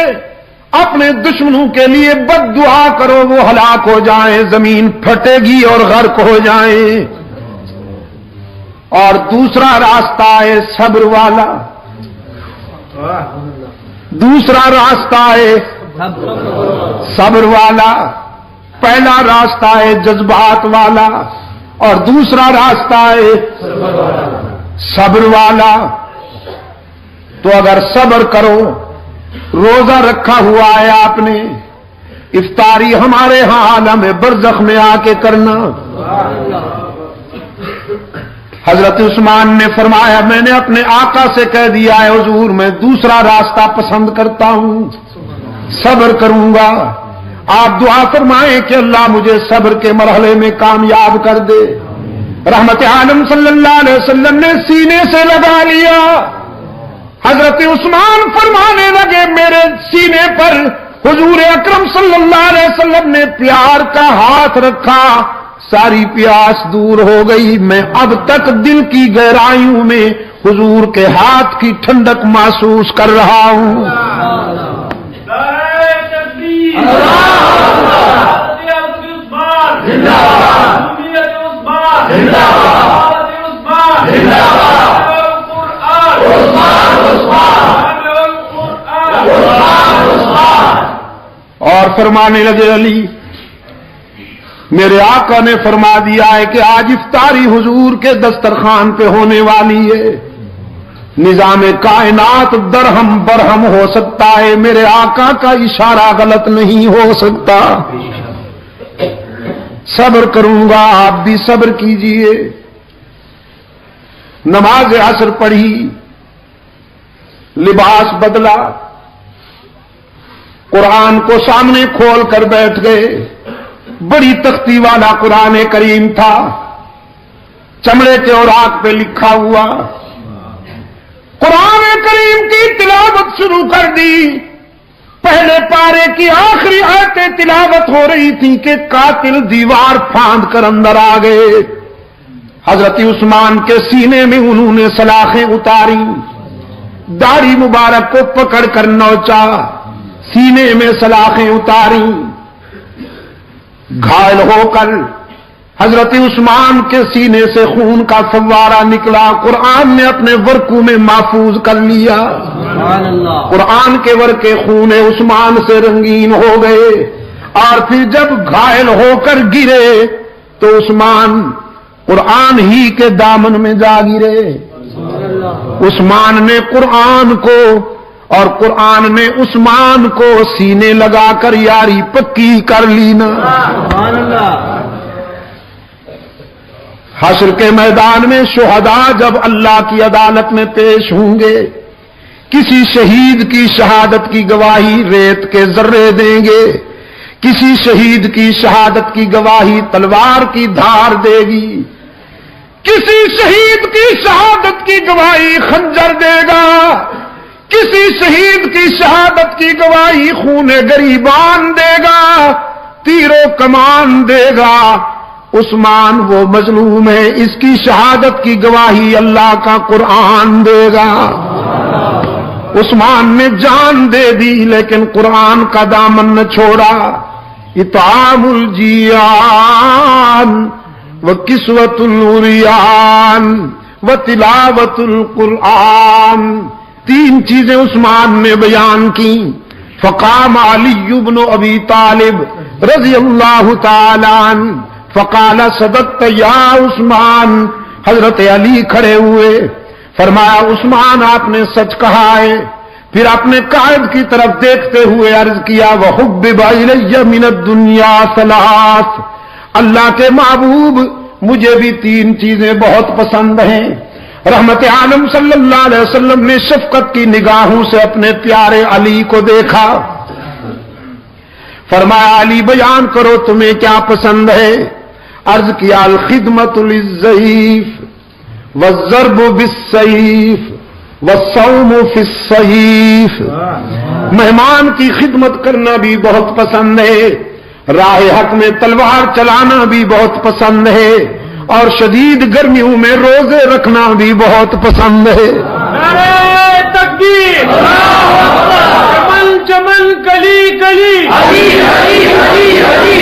اپنے دشمنوں کے لیے بد دعا کرو، وہ ہلاک ہو جائیں، زمین پھٹے گی اور غرق ہو جائیں، اور دوسرا راستہ ہے صبر والا، دوسرا راستہ ہے صبر والا، پہلا راستہ ہے جذبات والا اور دوسرا راستہ ہے صبر والا۔ تو اگر صبر کرو، روزہ رکھا ہوا ہے آپ نے، افطاری ہمارے ہاں عالم برزخ میں آ کے کرنا۔ حضرت عثمان نے فرمایا میں نے اپنے آقا سے کہہ دیا ہے حضور میں دوسرا راستہ پسند کرتا ہوں، صبر کروں گا۔ آپ دعا فرمائیں کہ اللہ مجھے صبر کے مرحلے میں کامیاب کر دے۔ رحمت عالم صلی اللہ علیہ وسلم نے سینے سے لگا لیا۔ حضرت عثمان فرمانے لگے میرے سینے پر حضور اکرم صلی اللہ علیہ وسلم نے پیار کا ہاتھ رکھا، ساری پیاس دور ہو گئی، میں اب تک دل کی گہرائیوں میں حضور کے ہاتھ کی ٹھنڈک محسوس کر رہا ہوں۔ اور فرمانے لگے علی میرے آقا نے فرما دیا ہے کہ آج افطاری حضور کے دسترخوان پہ ہونے والی ہے، نظام کائنات درہم برہم ہو سکتا ہے، میرے آقا کا اشارہ غلط نہیں ہو سکتا۔ صبر کروں گا، آپ بھی صبر کیجئے۔ نماز عصر پڑھی، لباس بدلا، قرآن کو سامنے کھول کر بیٹھ گئے۔ بڑی تختی والا قرآن کریم تھا، چمڑے کے اوراق پہ لکھا ہوا۔ قرآن کریم کی تلاوت شروع کر دی۔ پہلے پارے کی آخری آیتیں تلاوت ہو رہی تھی کہ قاتل دیوار پھاند کر اندر آ گئے۔ حضرت عثمان کے سینے میں انہوں نے سلاخیں اتاری، داڑھی مبارک کو پکڑ کر نوچا، سینے میں سلاخیں اتاری۔ گھائل ہو کر حضرت عثمان کے سینے سے خون کا فوارہ نکلا، قرآن نے اپنے ورقوں میں محفوظ کر لیا۔ قرآن کے ورقے خون عثمان سے رنگین ہو گئے، اور پھر جب گھائل ہو کر گرے تو عثمان قرآن ہی کے دامن میں جا گرے۔ عثمان نے قرآن کو اور قرآن نے عثمان کو سینے لگا کر یاری پکی کر لینا۔ حشر کے میدان میں شہداء جب اللہ کی عدالت میں پیش ہوں گے، کسی شہید کی شہادت کی گواہی ریت کے ذرے دیں گے، کسی شہید کی شہادت کی گواہی تلوار کی دھار دے گی، کسی شہید کی شہادت کی گواہی خنجر دے گا، کسی شہید کی شہادت کی گواہی خون گریبان دے گا، تیر و کمان دے گا۔ عثمان وہ مظلوم ہے، اس کی شہادت کی گواہی اللہ کا قرآن دے گا۔ عثمان نے جان دے دی لیکن قرآن کا دامن نہ چھوڑا۔ اطعام الجیان وکسوۃ العریان وتلاوۃ القرآن، تین چیزیں عثمان نے بیان کی۔ فقام علی بن ابی طالب رضی اللہ تعالی عنہ فقال صدقت یا عثمان، حضرت علی کھڑے ہوئے، فرمایا عثمان آپ نے سچ کہا ہے۔ پھر اپنے قائد کی طرف دیکھتے ہوئے عرض کیا وحبب الی من الدنیا ثلاث، اللہ کے محبوب مجھے بھی تین چیزیں بہت پسند ہیں۔ رحمت عالم صلی اللہ علیہ وسلم نے شفقت کی نگاہوں سے اپنے پیارے علی کو دیکھا، فرمایا علی بیان کرو تمہیں کیا پسند ہے؟ عرض کیا الخدمت للضعیف والضرب بالسیف والصوم فی الصحیف، مہمان کی خدمت کرنا بھی بہت پسند ہے، راہ حق میں تلوار چلانا بھی بہت پسند ہے، اور شدید گرمیوں میں روزے رکھنا بھی بہت پسند ہے۔ نعرہ تکبیر، چمن چمن کلی کلی،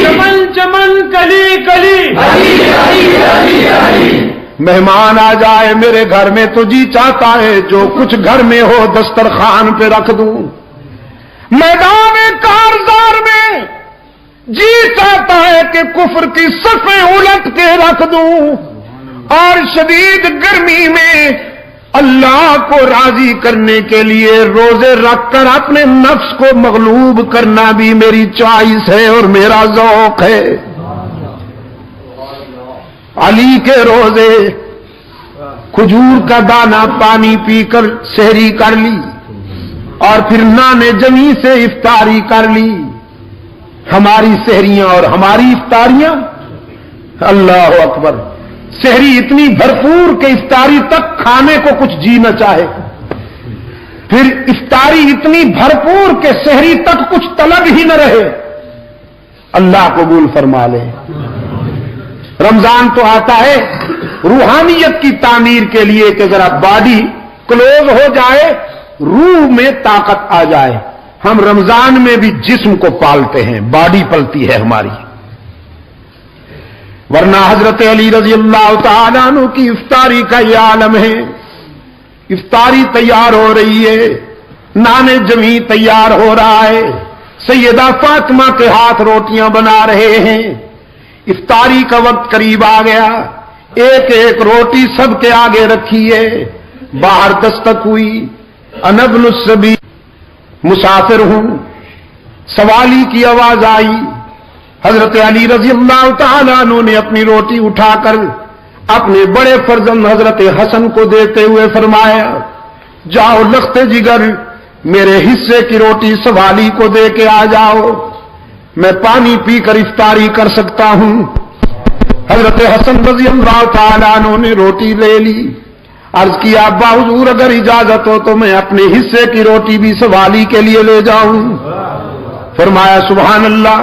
چمن چمن کلی کلی۔ مہمان آ جائے میرے گھر میں تو جی چاہتا ہے جو کچھ گھر میں ہو دسترخوان پہ رکھ دوں، میدان کارزار میں جی چاہتا ہے کہ کفر کی صفیں الٹ کے رکھ دوں، اور شدید گرمی میں اللہ کو راضی کرنے کے لیے روزے رکھ کر اپنے نفس کو مغلوب کرنا بھی میری چوائس ہے اور میرا ذوق ہے۔ علی کے روزے کھجور کا دانہ پانی پی کر سحری کر لی اور پھر نان جمی سے افطاری کر لی۔ ہماری سحریاں اور ہماری افطاریاں، اللہ اکبر، سحری اتنی بھرپور کہ افطاری تک کھانے کو کچھ جی نہ چاہے، پھر افطاری اتنی بھرپور کہ سحری تک کچھ طلب ہی نہ رہے۔ اللہ قبول فرما لے۔ رمضان تو آتا ہے روحانیت کی تعمیر کے لیے کہ ذرا باڈی کلوز ہو جائے، روح میں طاقت آ جائے۔ ہم رمضان میں بھی جسم کو پالتے ہیں، باڈی پلتی ہے ہماری، ورنہ حضرت علی رضی اللہ تعالیٰ عنہ کی افطاری کا یہ عالم ہے۔ افطاری تیار ہو رہی ہے، نان جمی تیار ہو رہا ہے، سیدہ فاطمہ کے ہاتھ روٹیاں بنا رہے ہیں۔ افطاری کا وقت قریب آ گیا، ایک ایک روٹی سب کے آگے رکھی ہے۔ باہر دستک ہوئی، انا ابن السبیل، مسافر ہوں، سوالی کی آواز آئی۔ حضرت علی رضی اللہ تعالیٰ عنہ نے اپنی روٹی اٹھا کر اپنے بڑے فرزند حضرت حسن کو دیتے ہوئے فرمایا، جاؤ لخت جگر میرے حصے کی روٹی سوالی کو دے کے آ جاؤ، میں پانی پی کر افطاری کر سکتا ہوں۔ حضرت حسن رضی اللہ تعالیٰ عنہ نے روٹی لے لی، عرض کیا ابا حضور اگر اجازت ہو تو میں اپنے حصے کی روٹی بھی سوالی کے لیے لے جاؤں۔ فرمایا سبحان اللہ،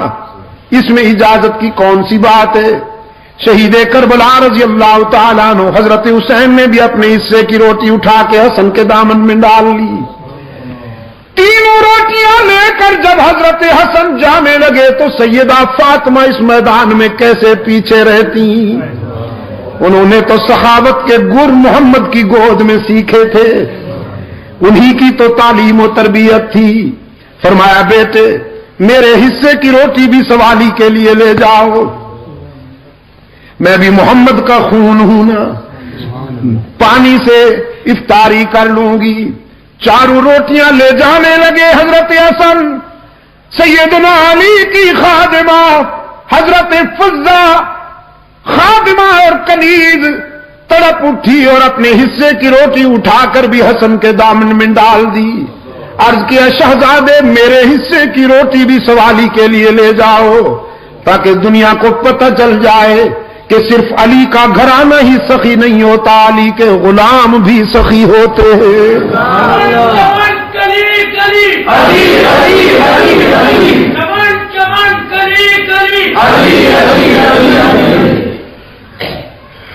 اس میں اجازت کی کون سی بات ہے۔ شہید کربلا رضی اللہ تعالیٰ عنہ حضرت حسین نے بھی اپنے حصے کی روٹی اٹھا کے حسن کے دامن میں ڈال لی۔ تینوں روٹیاں لے کر جب حضرت حسن جانے لگے تو سیدہ فاطمہ اس میدان میں کیسے پیچھے رہتی؟ انہوں نے تو سخاوت کے گر محمد کی گود میں سیکھے تھے، انہی کی تو تعلیم و تربیت تھی۔ فرمایا بیٹے میرے حصے کی روٹی بھی سوالی کے لیے لے جاؤ، میں بھی محمد کا خون ہوں نا، پانی سے افطاری کر لوں گی۔ چاروں روٹیاں لے جانے لگے حضرت حسن، سیدنا علی کی خادمہ حضرت فضہ خادمہ اور کنیز تڑپ اٹھی اور اپنے حصے کی روٹی اٹھا کر بھی حسن کے دامن میں ڈال دی۔ عرض کیا شہزادے میرے حصے کی روٹی بھی سوالی کے لیے لے جاؤ، تاکہ دنیا کو پتہ چل جائے کہ صرف علی کا گھرانہ ہی سخی نہیں ہوتا، علی کے غلام بھی سخی ہوتے ہیں۔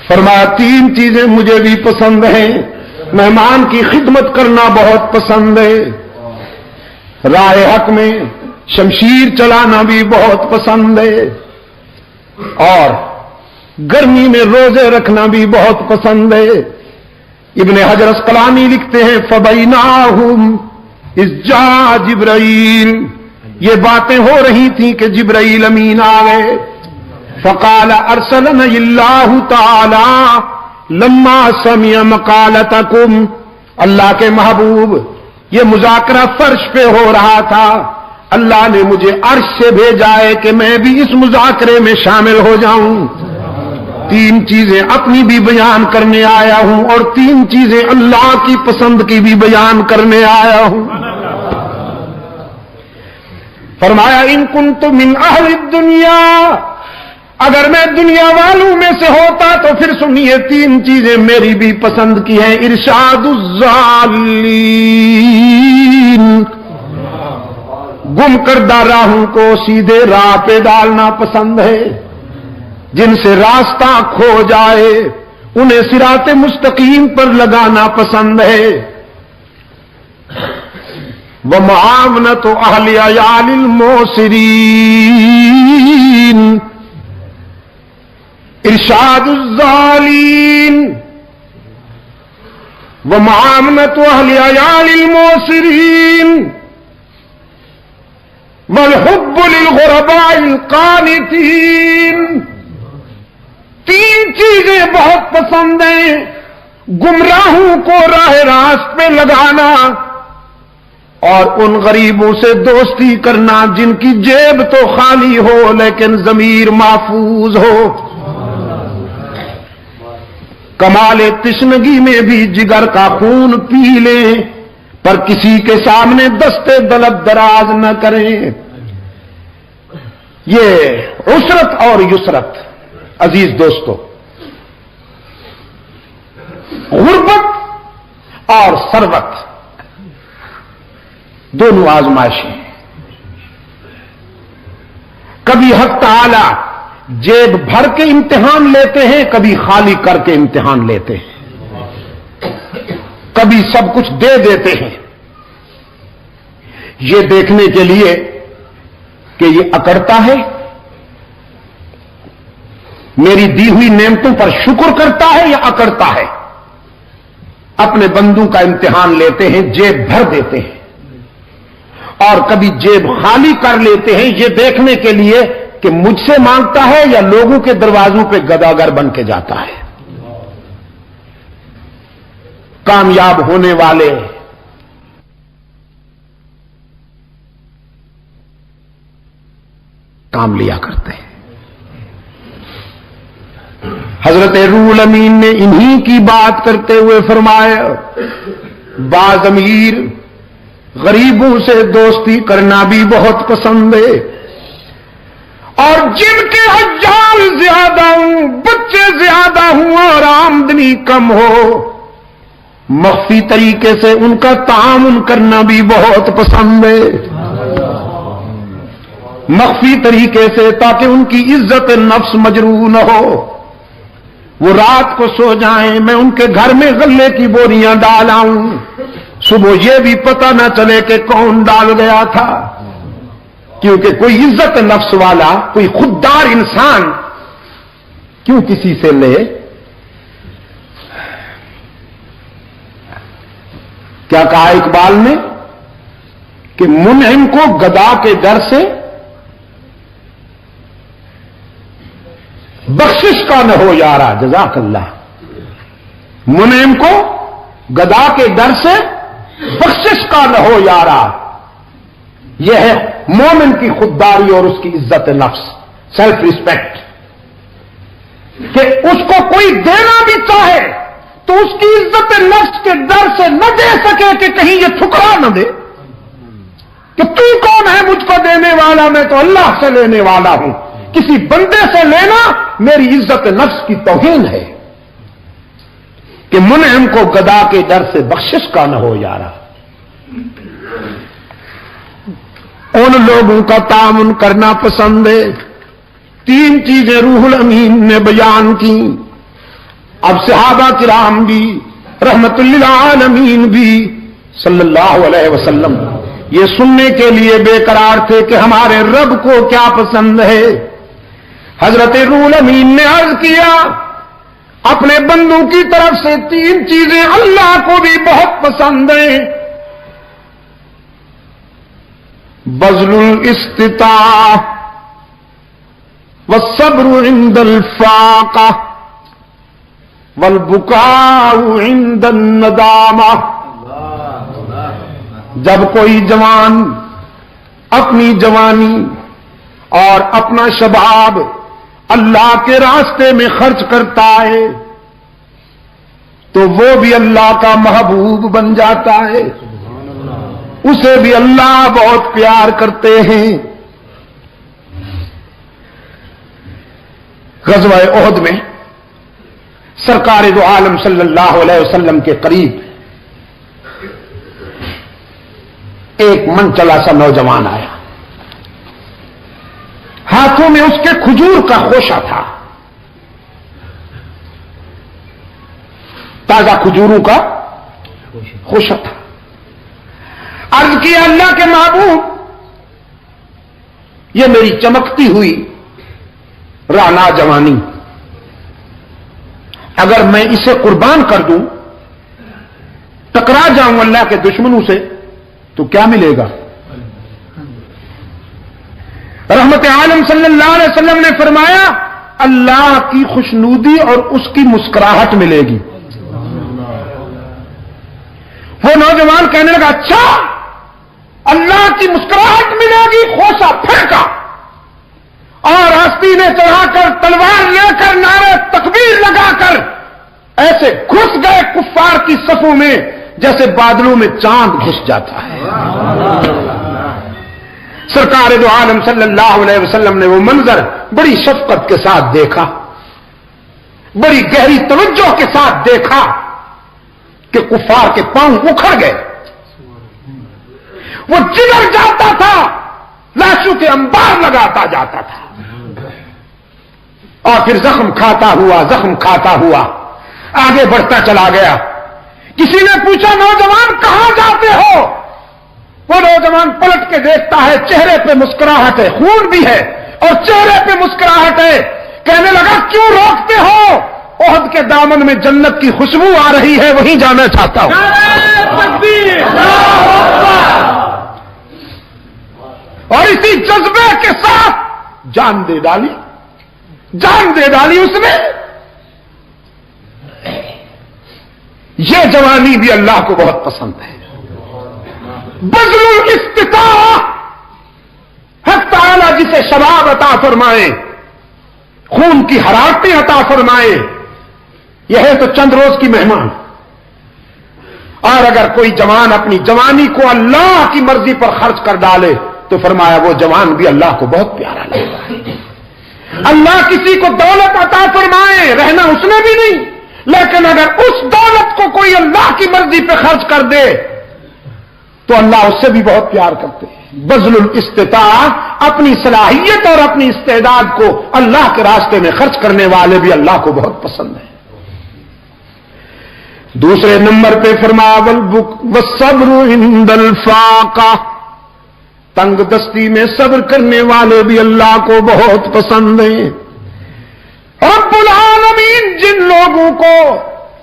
فرمایا تین چیزیں مجھے بھی پسند ہیں، مہمان کی خدمت کرنا بہت پسند ہے، راہ حق میں شمشیر چلانا بھی بہت پسند ہے، اور گرمی میں روزے رکھنا بھی بہت پسند ہے۔ ابن حجر اسقلانی لکھتے ہیں فبیناہم اذ جاء جبرائیل، یہ باتیں ہو رہی تھیں کہ جبرائیل امین آ گئے۔ فقال ارسلنا اللہ تعالی لما سمع مقالتکم، اللہ کے محبوب یہ مذاکرہ فرش پہ ہو رہا تھا، اللہ نے مجھے عرش سے بھیجا ہے کہ میں بھی اس مذاکرے میں شامل ہو جاؤں۔ تین چیزیں اپنی بھی بیان کرنے آیا ہوں اور تین چیزیں اللہ کی پسند کی بھی بیان کرنے آیا ہوں۔ فرمایا ان کنت من اہل الدنیا، اگر میں دنیا والوں میں سے ہوتا تو پھر سنیے تین چیزیں میری بھی پسند کی ہیں۔ ارشاد الضالین، گم کردہ راہوں کو سیدھے راہ پہ ڈالنا پسند ہے، جن سے راستہ کھو جائے انہیں صراط مستقیم پر لگانا پسند ہے۔ ومعاونۃ اہل عیال الموسرین، ارشاد الظالین ومعاملۃ اہل عیال الموسرین والحب للغرباء القانتین. تین چیزیں بہت پسند ہیں: گمراہوں کو راہ راست پہ لگانا، اور ان غریبوں سے دوستی کرنا جن کی جیب تو خالی ہو لیکن ضمیر محفوظ ہو. کمال تشنگی میں بھی جگر کا خون پی لیں پر کسی کے سامنے دستے دلت دراز نہ کریں. یہ عسرت اور یسرت. عزیز دوستو، غربت اور ثروت دونوں آزمائشیں ہیں. کبھی حق تعالی جیب بھر کے امتحان لیتے ہیں، کبھی خالی کر کے امتحان لیتے ہیں، کبھی سب کچھ دے دیتے ہیں یہ دیکھنے کے لیے کہ یہ اکڑتا ہے، میری دی ہوئی نعمتوں پر شکر کرتا ہے یا اکڑتا ہے. اپنے بندوں کا امتحان لیتے ہیں، جیب بھر دیتے ہیں، اور کبھی جیب خالی کر لیتے ہیں یہ دیکھنے کے لیے کہ مجھ سے مانگتا ہے یا لوگوں کے دروازوں پہ گداگر بن کے جاتا ہے. کامیاب ہونے والے کام لیا کرتے ہیں. حضرت روح الامین نے انہی کی بات کرتے ہوئے فرمایا: بعض امیر غریبوں سے دوستی کرنا بھی بہت پسند ہے، اور جن کے حجال زیادہ ہوں، بچے زیادہ ہوں اور آمدنی کم ہو، مخفی طریقے سے ان کا تعامل کرنا بھی بہت پسند ہے. مخفی طریقے سے، تاکہ ان کی عزت نفس مجروح نہ ہو. وہ رات کو سو جائیں، میں ان کے گھر میں غلے کی بوریاں ڈال آؤں، صبح یہ بھی پتہ نہ چلے کہ کون ڈال گیا تھا. کیونکہ کوئی عزت نفس والا، کوئی خوددار انسان کیوں کسی سے لے؟ کیا کہا اقبال نے کہ منعم کو گدا کے ڈر سے بخشش کا نہ ہو یارا. جزاک اللہ. منعم کو گدا کے ڈر سے بخشش کا نہ ہو یارا. یہ ہے مومن کی خودداری اور اس کی عزت نفس، سیلف ریسپیکٹ، کہ اس کو کوئی دینا بھی چاہے تو اس کی عزت نفس کے ڈر سے نہ دے سکے کہ کہیں یہ ٹھکرا نہ دے کہ تو کون ہے مجھ کو دینے والا، میں تو اللہ سے لینے والا ہوں. کسی بندے سے لینا میری عزت نفس کی توہین ہے. کہ منعم کو گدا کے ڈر سے بخشش کا نہ ہو یارا. ان لوگوں کا تعاون کرنا پسند ہے. تین چیزیں روح الامین نے بیان کی. اب صحابہ کرام بھی رحمت للعالمین بھی صلی اللہ علیہ وسلم یہ سننے کے لیے بے قرار تھے کہ ہمارے رب کو کیا پسند ہے. حضرت روح الامین نے عرض کیا اپنے بندوں کی طرف سے تین چیزیں اللہ کو بھی بہت پسند ہیں: بذل الاستطاعة والصبر عند الفاقة والبكاء عند الندامة. جب کوئی جوان اپنی جوانی اور اپنا شباب اللہ کے راستے میں خرچ کرتا ہے تو وہ بھی اللہ کا محبوب بن جاتا ہے. اسے بھی اللہ بہت پیار کرتے ہیں. غزوہ احد میں سرکار دو عالم صلی اللہ علیہ وسلم کے قریب ایک منچلا سا نوجوان آیا. ہاتھوں میں اس کے کھجور کا خوشہ تھا، تازہ کھجوروں کا خوشہ تھا. عرض کیا اللہ کے محبوب، یہ میری چمکتی ہوئی رانا جوانی اگر میں اسے قربان کر دوں، ٹکرا جاؤں اللہ کے دشمنوں سے، تو کیا ملے گا؟ رحمت عالم صلی اللہ علیہ وسلم نے فرمایا اللہ کی خوشنودی اور اس کی مسکراہٹ ملے گی۔ وہ نوجوان کہنے لگا اچھا اللہ کی مسکراہٹ ملے گی، خوشا پھینکا اور ہستی نے چڑھا کر تلوار لے کر نعرے تکبیر لگا کر ایسے گھس گئے کفار کی صفوں میں جیسے بادلوں میں چاند گھس جاتا ہے۔ سرکار دو عالم صلی اللہ علیہ وسلم نے وہ منظر بڑی شفقت کے ساتھ دیکھا، بڑی گہری توجہ کے ساتھ دیکھا کہ کفار کے پاؤں اکھڑ گئے، وہ جدھر جاتا تھا لاشوں کے انبار لگاتا جاتا تھا، اور پھر زخم کھاتا ہوا آگے بڑھتا چلا گیا۔ کسی نے پوچھا نوجوان کہاں جاتے ہو؟ وہ نوجوان پلٹ کے دیکھتا ہے، چہرے پہ مسکراہٹ ہے، خون بھی ہے اور چہرے پہ مسکراہٹ ہے۔ کہنے لگا کیوں روکتے ہو؟ احد کے دامن میں جنت کی خوشبو آ رہی ہے، وہیں جانا چاہتا ہوں۔ اور اسی جذبے کے ساتھ جان دے ڈالی اس نے۔ یہ جوانی بھی اللہ کو بہت پسند ہے۔ بذل الاستطاعہ، حق تعالی جسے شباب عطا فرمائے، خون کی حرارتیں عطا فرمائے، یہ ہے تو چند روز کی مہمان۔ اور اگر کوئی جوان اپنی جوانی کو اللہ کی مرضی پر خرچ کر ڈالے تو فرمایا وہ جوان بھی اللہ کو بہت پیارا لگتا ہے۔ اللہ کسی کو دولت عطا فرمائے، رہنا اس نے بھی نہیں، لیکن اگر اس دولت کو کوئی اللہ کی مرضی پہ خرچ کر دے تو اللہ اس سے بھی بہت پیار کرتے ہیں۔ بذل الاستطاعہ، اپنی صلاحیت اور اپنی استعداد کو اللہ کے راستے میں خرچ کرنے والے بھی اللہ کو بہت پسند ہیں۔ دوسرے نمبر پہ فرمایا والصبر عند الفاقہ، تنگ دستی میں صبر کرنے والے بھی اللہ کو بہت پسند ہیں۔ رب العالمین جن لوگوں کو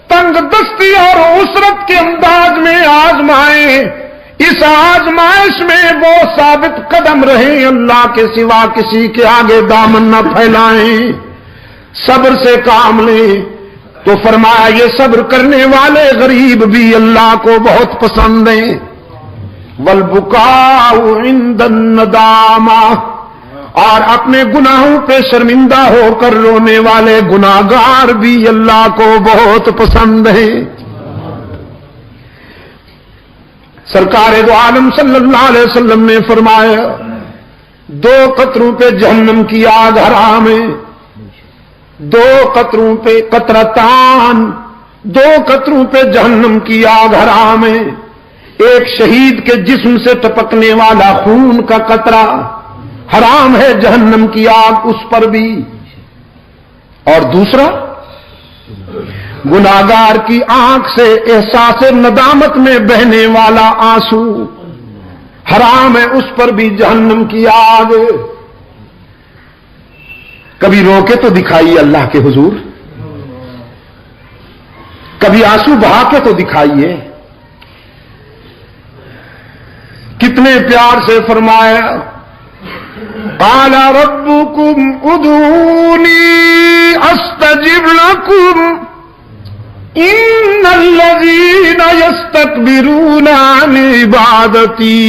تنگ دستی اور عسرت کے انداز میں آزمائے، اس آزمائش میں وہ ثابت قدم رہیں، اللہ کے سوا کسی کے آگے دامن نہ پھیلائیں، صبر سے کام لیں، تو فرمایا یہ صبر کرنے والے غریب بھی اللہ کو بہت پسند ہیں۔ والبکاء عند الندامہ، اور اپنے گناہوں پہ شرمندہ ہو کر رونے والے گناہگار بھی اللہ کو بہت پسند ہیں۔ سرکار دو عالم صلی اللہ علیہ وسلم نے فرمایا 2 قطروں پہ جہنم کی آگ حرام ہے، 2 قطروں پہ قطرتان، 2 قطروں پہ جہنم کی آگ حرام ہے۔ ایک شہید کے جسم سے ٹپکنے والا خون کا قطرہ حرام ہے، جہنم کی آگ اس پر بھی، اور دوسرا گناہگار کی آنکھ سے احساس ندامت میں بہنے والا آنسو حرام ہے، اس پر بھی جہنم کی آگ۔ کبھی رو کے تو دکھائیے اللہ کے حضور، کبھی آنسو بہا کے تو دکھائیے۔ کتنے پیار سے فرمایا قال ربكم ادعوني استجب لكم ان الذين يستكبرون عن عبادتي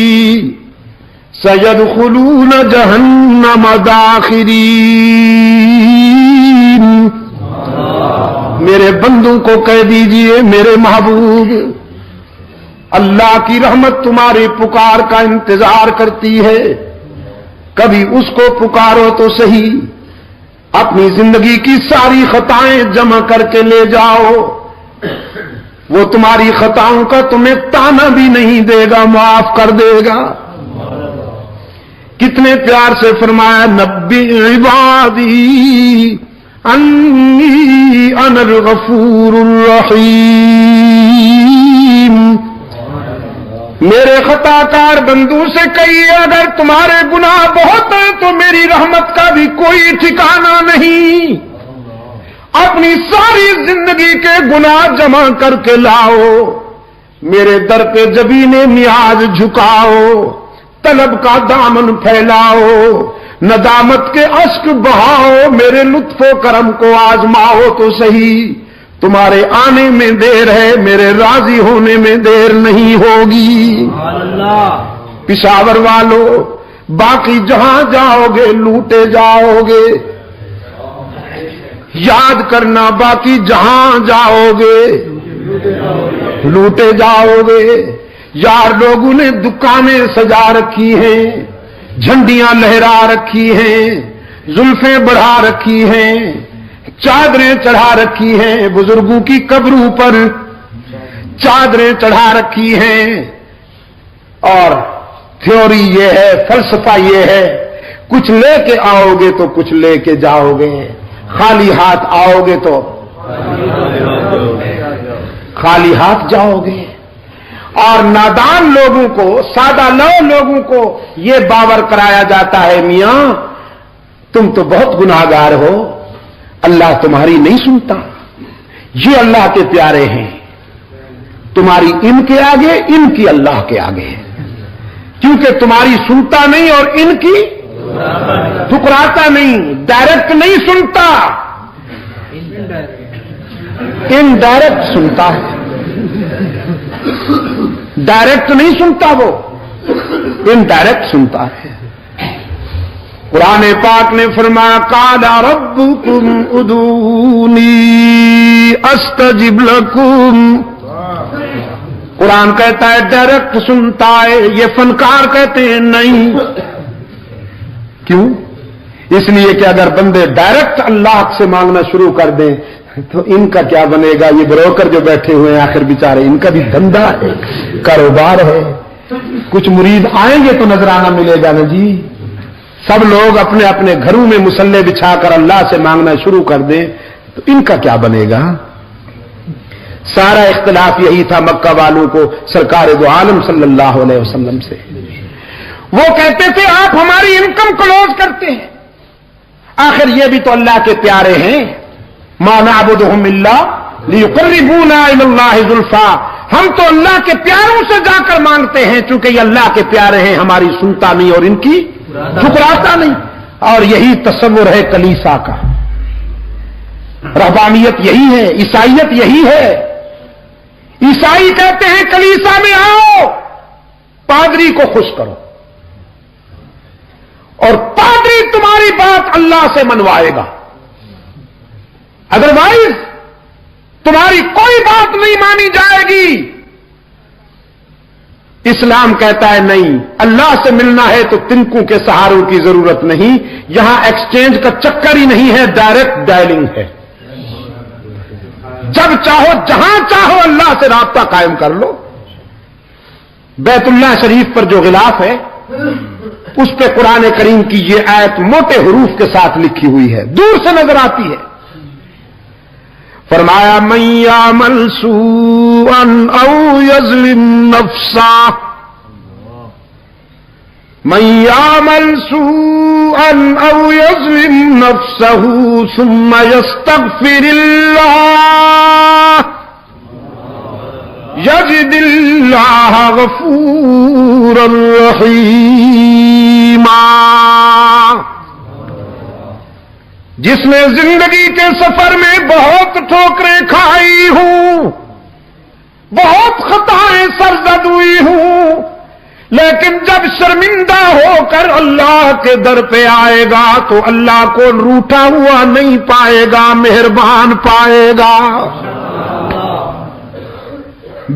سيدخلون جهنم داخرين۔ میرے بندوں کو کہہ دیجئے میرے محبوب، اللہ کی رحمت تمہاری پکار کا انتظار کرتی ہے، کبھی اس کو پکارو تو صحیح، اپنی زندگی کی ساری خطائیں جمع کر کے لے جاؤ، وہ تمہاری خطاؤں کا تمہیں تانا بھی نہیں دے گا، معاف کر دے گا۔ کتنے پیار سے فرمایا نبی عبادی انی انا الغفور الرحیم۔ میرے خطا کار بندوں سے کہیے اگر تمہارے گناہ بہت ہیں تو میری رحمت کا بھی کوئی ٹھکانہ نہیں، اپنی ساری زندگی کے گناہ جمع کر کے لاؤ، میرے در پہ جبین نیاز جھکاؤ، طلب کا دامن پھیلاؤ، ندامت کے اشک بہاؤ، میرے لطف و کرم کو آزماؤ تو صحیح، تمہارے آنے میں دیر ہے، میرے راضی ہونے میں دیر نہیں ہوگی۔ پشاور والو، باقی جہاں جاؤ گے لوٹے جاؤ گے، یاد کرنا باقی جہاں جاؤ گے لوٹے جاؤ گے۔ یار لوگوں نے دکانیں سجا رکھی ہیں، جھنڈیاں لہرا رکھی ہیں، زلفیں بڑھا رکھی ہیں، چادریں چڑھا رکھی ہیں، بزرگوں کی قبروں پر چادریں چڑھا رکھی ہیں، اور تھیوری یہ ہے، فلسفہ یہ ہے، کچھ لے کے آؤ گے تو کچھ لے کے جاؤ گے، خالی ہاتھ آؤ گے تو خالی ہاتھ جاؤ گے۔ اور نادان لوگوں کو، سادہ لوگوں کو یہ باور کرایا جاتا ہے، میاں تم تو بہت گناہگار ہو، اللہ تمہاری نہیں سنتا۔ یہ اللہ کے پیارے ہیں، تمہاری ان کے آگے، ان کی اللہ کے آگے، کیونکہ تمہاری سنتا نہیں اور ان کی ٹھکراتا نہیں، ڈائریکٹ نہیں سنتا، انڈائریکٹ سنتا ہے، ڈائریکٹ نہیں سنتا، وہ انڈائریکٹ سنتا ہے۔ قرآن پاک نے فرمایا قال ربکم ادعونی استجب لکم۔ قرآن کہتا ہے ڈائریکٹ سنتا ہے، یہ فنکار کہتے ہیں نہیں۔ کیوں؟ اس لیے کہ اگر بندے ڈائریکٹ اللہ سے مانگنا شروع کر دیں تو ان کا کیا بنے گا؟ یہ بروکر جو بیٹھے ہوئے ہیں آخر بیچارے، ان کا بھی دھندا ہے، کاروبار ہے، کچھ مرید آئیں گے تو نذرانہ ملے گا نا جی۔ سب لوگ اپنے اپنے گھروں میں مصلے بچھا کر اللہ سے مانگنا شروع کر دیں تو ان کا کیا بنے گا؟ سارا اختلاف یہی تھا مکہ والوں کو سرکار دو عالم صلی اللہ علیہ وسلم سے۔ وہ کہتے تھے آپ ہماری انکم کلوز کرتے ہیں، آخر یہ بھی تو اللہ کے پیارے ہیں، ما نعبدهم الا لیقربونا الی اللہ زلفا، ہم تو اللہ کے پیاروں سے جا کر مانگتے ہیں، چونکہ یہ اللہ کے پیارے ہیں، ہماری سنتا نہیں اور ان کی ٹھکراتا نہیں۔ اور یہی تصور ہے کلیسا کا، رہبانیت یہی ہے، عیسائیت یہی ہے۔ عیسائی کہتے ہیں کلیسا میں آؤ، پادری کو خوش کرو، اور پادری تمہاری بات اللہ سے منوائے گا، ادروائز تمہاری کوئی بات نہیں مانی جائے گی۔ اسلام کہتا ہے نہیں، اللہ سے ملنا ہے تو تنکوں کے سہاروں کی ضرورت نہیں، یہاں ایکسچینج کا چکر ہی نہیں ہے، ڈائریکٹ ڈائلنگ ہے، جب چاہو جہاں چاہو اللہ سے رابطہ قائم کر لو۔ بیت اللہ شریف پر جو غلاف ہے اس پہ قرآن کریم کی یہ آیت موٹے حروف کے ساتھ لکھی ہوئی ہے، دور سے نظر آتی ہے۔ فرمایا من یعمل سوءا او یظلم نفسا، من یعمل سوءا او یظلم نفسه ثم یستغفر اللہ یجد اللہ غفورا رحیما۔ جس نے زندگی کے سفر میں بہت ٹھوکریں کھائی ہوں، بہت خطائیں سرزد ہوئی ہوں، لیکن جب شرمندہ ہو کر اللہ کے در پہ آئے گا تو اللہ کو روٹھا ہوا نہیں پائے گا، مہربان پائے گا۔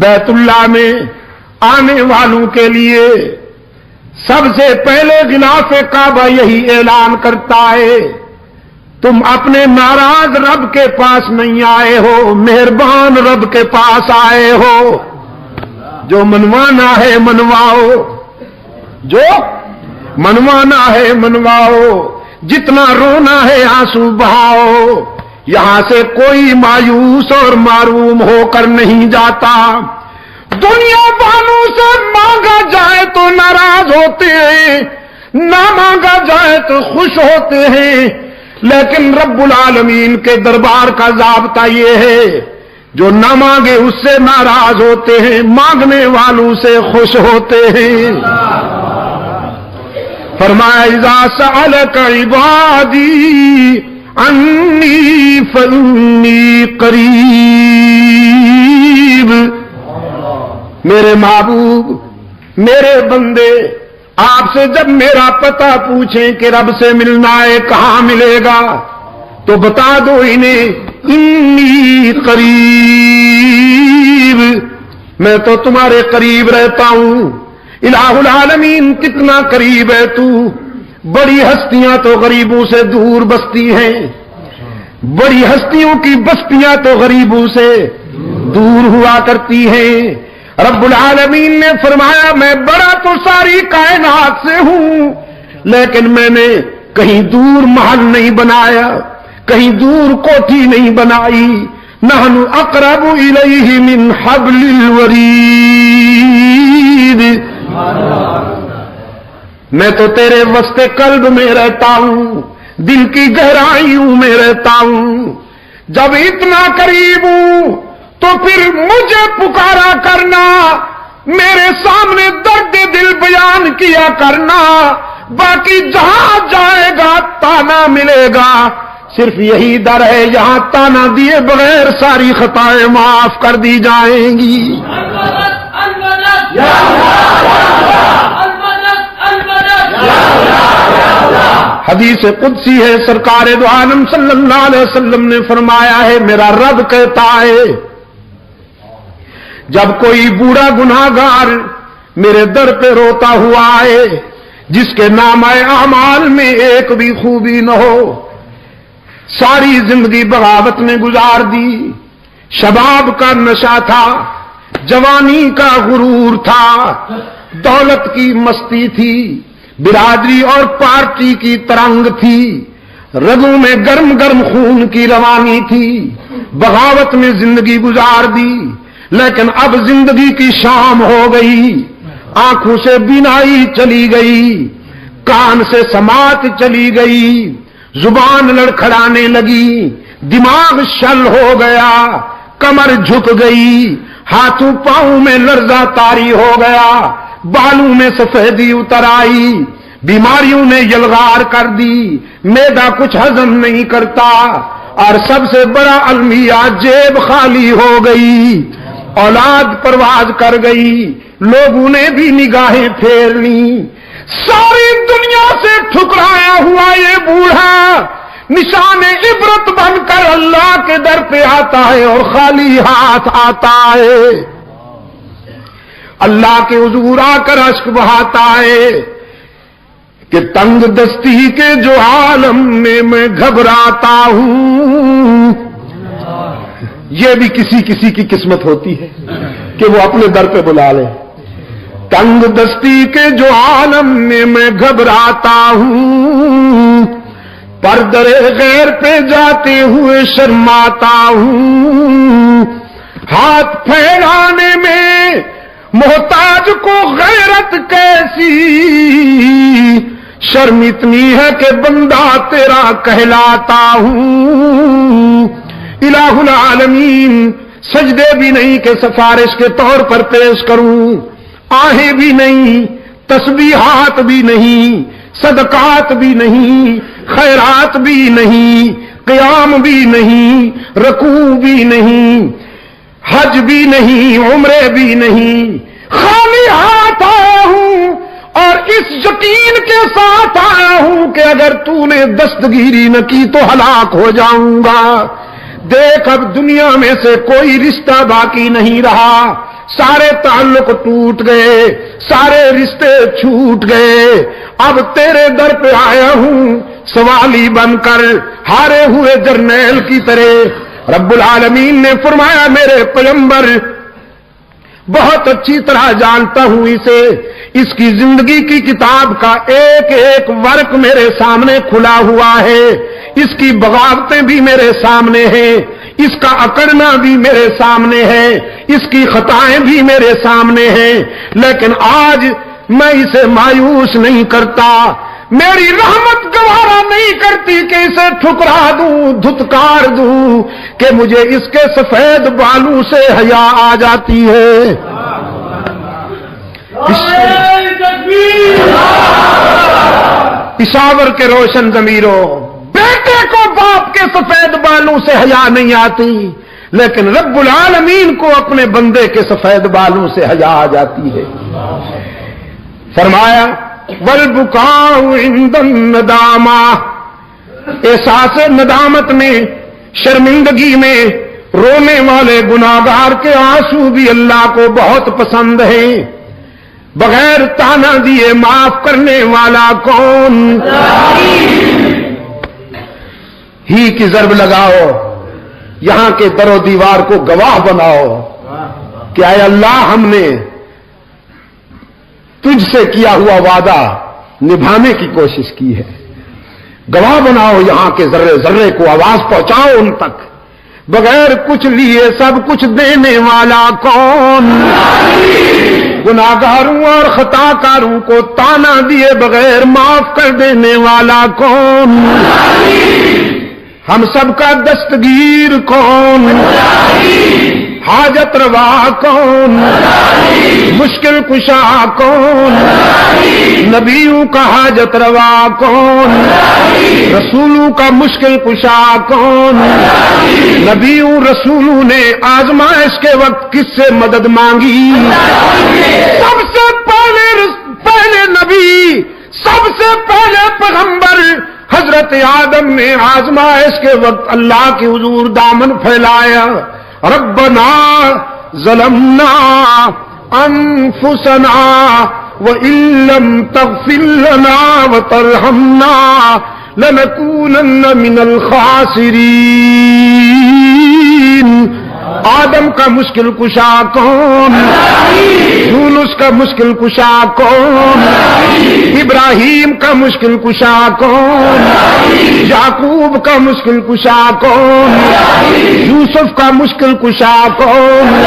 بیت اللہ میں آنے والوں کے لیے سب سے پہلے غلاف کعبہ یہی اعلان کرتا ہے، تم اپنے ناراض رب کے پاس نہیں آئے ہو، مہربان رب کے پاس آئے ہو۔ جو منوانا ہے منواؤ، جو منوانا ہے منواؤ، جتنا رونا ہے آنسو بہاؤ، یہاں سے کوئی مایوس اور معروم ہو کر نہیں جاتا۔ دنیا والوں سے مانگا جائے تو ناراض ہوتے ہیں، نہ مانگا جائے تو خوش ہوتے ہیں، لیکن رب العالمین کے دربار کا ضابطہ یہ ہے، جو نہ مانگے اس سے ناراض ہوتے ہیں، مانگنے والوں سے خوش ہوتے ہیں۔ فرمایا اذا سألك عبادی انی فانی قریب، میرے محبوب، میرے بندے آپ سے جب میرا پتہ پوچھیں کہ رب سے ملنا ہے کہاں ملے گا، تو بتا دو انہیں انی قریب، میں تو تمہارے قریب رہتا ہوں۔ الہ العالمین کتنا قریب ہے تو، بڑی ہستیاں تو غریبوں سے دور بستی ہیں، بڑی ہستیوں کی بستیاں تو غریبوں سے دور ہوا کرتی ہیں۔ رب العالمین نے فرمایا میں بڑا تو ساری کائنات سے ہوں، لیکن میں نے کہیں دور محل نہیں بنایا، کہیں دور کوٹھی نہیں بنائی۔ نحن اقرب الیہ من حبل الورید، میں تو تیرے وسط قلب میں رہتا ہوں، دل کی گہرائیوں میں رہتا ہوں۔ جب اتنا قریب ہوں تو پھر مجھے پکارا کرنا، میرے سامنے درد دل بیان کیا کرنا، باقی جہاں جائے گا تانا ملے گا۔ صرف یہی در ہے یہاں تانا دیے بغیر ساری خطائیں معاف کر دی جائیں گی۔ حدیث قدسی ہے، سرکار دو عالم صلی اللہ علیہ وسلم نے فرمایا ہے، میرا رب کہتا ہے جب کوئی بوڑھا گناہگار میرے در پہ روتا ہوا آئے، جس کے نامہ اعمال میں ایک بھی خوبی نہ ہو، ساری زندگی بغاوت میں گزار دی، شباب کا نشہ تھا، جوانی کا غرور تھا، دولت کی مستی تھی، برادری اور پارٹی کی ترنگ تھی، رگوں میں گرم گرم خون کی روانی تھی، بغاوت میں زندگی گزار دی۔ لیکن اب زندگی کی شام ہو گئی، آنکھوں سے بینائی چلی گئی، کان سے سماعت چلی گئی، زبان لڑکھڑانے لگی، دماغ شل ہو گیا، کمر جھک گئی، ہاتھوں پاؤں میں لرزہ طاری ہو گیا، بالوں میں سفیدی اتر آئی، بیماریوں نے یلغار کر دی، معدہ کچھ ہضم نہیں کرتا، اور سب سے بڑا المیہ جیب خالی ہو گئی، اولاد پرواز کر گئی، لوگوں نے بھی نگاہیں پھیر لیں، ساری دنیا سے ٹھکرایا ہوا یہ بوڑھا نشان عبرت بن کر اللہ کے در پہ آتا ہے اور خالی ہاتھ آتا ہے، اللہ کے حضور آ کر اشک بہاتا ہے کہ تنگ دستی کے جو عالم میں میں گھبراتا ہوں۔ یہ بھی کسی کسی کی قسمت ہوتی ہے کہ وہ اپنے در پہ بلا لے۔ تنگ دستی کے جو عالم میں میں گھبراتا ہوں، پردے غیر پہ جاتے ہوئے شرماتا ہوں، ہاتھ پھیلانے میں محتاج کو غیرت کیسی، شرم اتنی ہے کہ بندہ تیرا کہلاتا ہوں۔ الہ العالمین سجدے بھی نہیں کہ سفارش کے طور پر پیش کروں، آہیں بھی نہیں، تسبیحات بھی نہیں، صدقات بھی نہیں، خیرات بھی نہیں، قیام بھی نہیں، رکوع بھی نہیں، حج بھی نہیں، عمرے بھی نہیں، خالی ہاتھ آیا ہوں اور اس یقین کے ساتھ آیا ہوں کہ اگر تو نے دستگیری نہ کی تو ہلاک ہو جاؤں گا۔ دیکھ اب دنیا میں سے کوئی رشتہ باقی نہیں رہا، سارے تعلق ٹوٹ گئے، سارے رشتے چھوٹ گئے، اب تیرے در پہ آیا ہوں سوالی بن کر، ہارے ہوئے جرنیل کی طرح۔ رب العالمین نے فرمایا میرے پیغمبر بہت اچھی طرح جانتا ہوں اسے، اس کی زندگی کی کتاب کا ایک ایک ورق میرے سامنے کھلا ہوا ہے، اس کی بغاوتیں بھی میرے سامنے ہیں، اس کا اکڑنا بھی میرے سامنے ہے، اس کی خطائیں بھی میرے سامنے ہیں، لیکن آج میں اسے مایوس نہیں کرتا، میری رحمت گوارا نہیں کرتی کہ اسے ٹھکرا دوں، دھتکار دوں، کہ مجھے اس کے سفید بالوں سے حیا آ جاتی ہے۔ پشاور کے روشن ضمیروں، بیٹے کو باپ کے سفید بالوں سے حیا نہیں آتی، لیکن رب العالمین کو اپنے بندے کے سفید بالوں سے حیا آ جاتی ہے۔ فرمایا والبکاء عند الندامہ، احساس ندامت میں، شرمندگی میں رونے والے گناہگار کے آنسو بھی اللہ کو بہت پسند ہیں۔ بغیر تانا دیے معاف کرنے والا کون؟ ہی کی ضرب لگاؤ، یہاں کے در و دیوار کو گواہ بناؤ کہ اے اللہ ہم نے تجھ سے کیا ہوا وعدہ نبھانے کی کوشش کی ہے۔ گواہ بناؤ یہاں کے ذرے ذرے کو، آواز پہنچاؤ ان تک۔ بغیر کچھ لیے سب کچھ دینے والا کون؟ گناہگاروں اور خطا کاروں کو تانا دیے بغیر معاف کر دینے والا کون؟ ہم سب کا دستگیر کون؟ حاجت روا کون؟ مشکل کشا کون؟ نبیوں کا حاجت روا کون؟ رسولوں کا مشکل کشا کون؟ نبیوں رسولوں نے آزمائش کے وقت کس سے مدد مانگی؟ سب سے پہلے نبی، سب سے پہلے پیغمبر حضرت آدم نے آزمائش کے وقت اللہ کے حضور دامن پھیلایا، ربنا ظلمنا انفسنا وان لم تغفر لنا وترحمنا لنكونن من الخاسرین۔ آدم کا مشکل کشا کون؟ یونس کا مشکل کشا کون؟ ابراہیم کا مشکل کشا کون؟ یعقوب کا مشکل کشا کون؟ یوسف کا مشکل کشا کون؟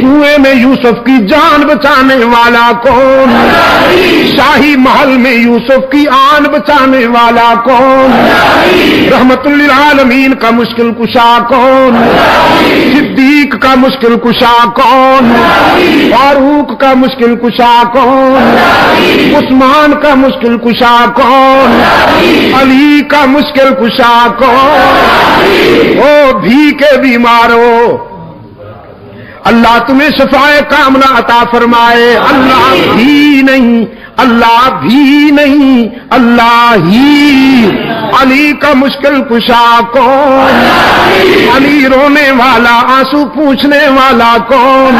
کنویں میں یوسف کی جان بچانے والا کون؟ شاہی محل میں یوسف کی آن بچانے والا کون؟ رحمت للعالمین کا مشکل کشا کون؟ صدیق کا مشکل کشا کون؟ فاروق کا مشکل کشا کون؟ عثمان کا مشکل کشا کون؟ علی کا مشکل کشا کون؟ او بھی کے بیمارو، اللہ تمہیں شفائے کاملہ عطا فرمائے۔ اللہ بھی نہیں، اللہ بھی نہیں، اللہ ہی۔ علی کا مشکل کشا کون؟ علی رونے والا، آنسو پوچھنے والا کون؟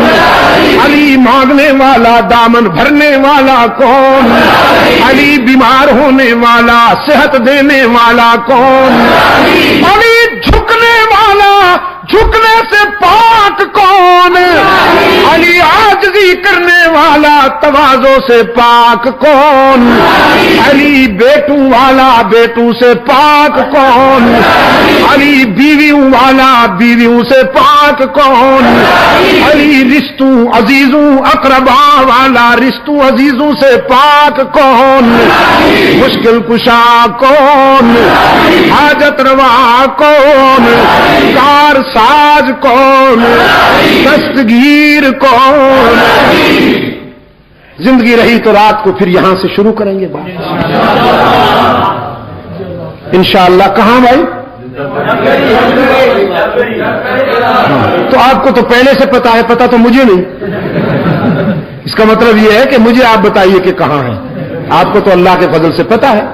علی مانگنے والا، دامن بھرنے والا کون؟ علی بیمار ہونے والا، صحت دینے والا کون؟ علی جھکنے والا، جھکنے سے پاک کون؟ علی عاجزی کرنے والا، تواضع سے پاک کون؟ علی بیٹوں والا، بیٹوں سے پاک کون؟ علی بیویوں والا، بیویوں سے پاک کون؟ علی رشتوں عزیزوں اقربا والا، رشتوں عزیزوں سے پاک کون؟ مشکل کشا کون؟ حاجت روا کون؟ کار ساز کون؟ دستگیر کون؟ زندگی رہی تو رات کو پھر یہاں سے شروع کریں گے بات انشاءاللہ۔ کہاں بھائی؟ تو آپ کو تو پہلے سے پتا ہے، پتا تو مجھے نہیں۔ اس کا مطلب یہ ہے کہ مجھے آپ بتائیے کہ کہاں ہے۔ آپ کو تو اللہ کے فضل سے پتا ہے۔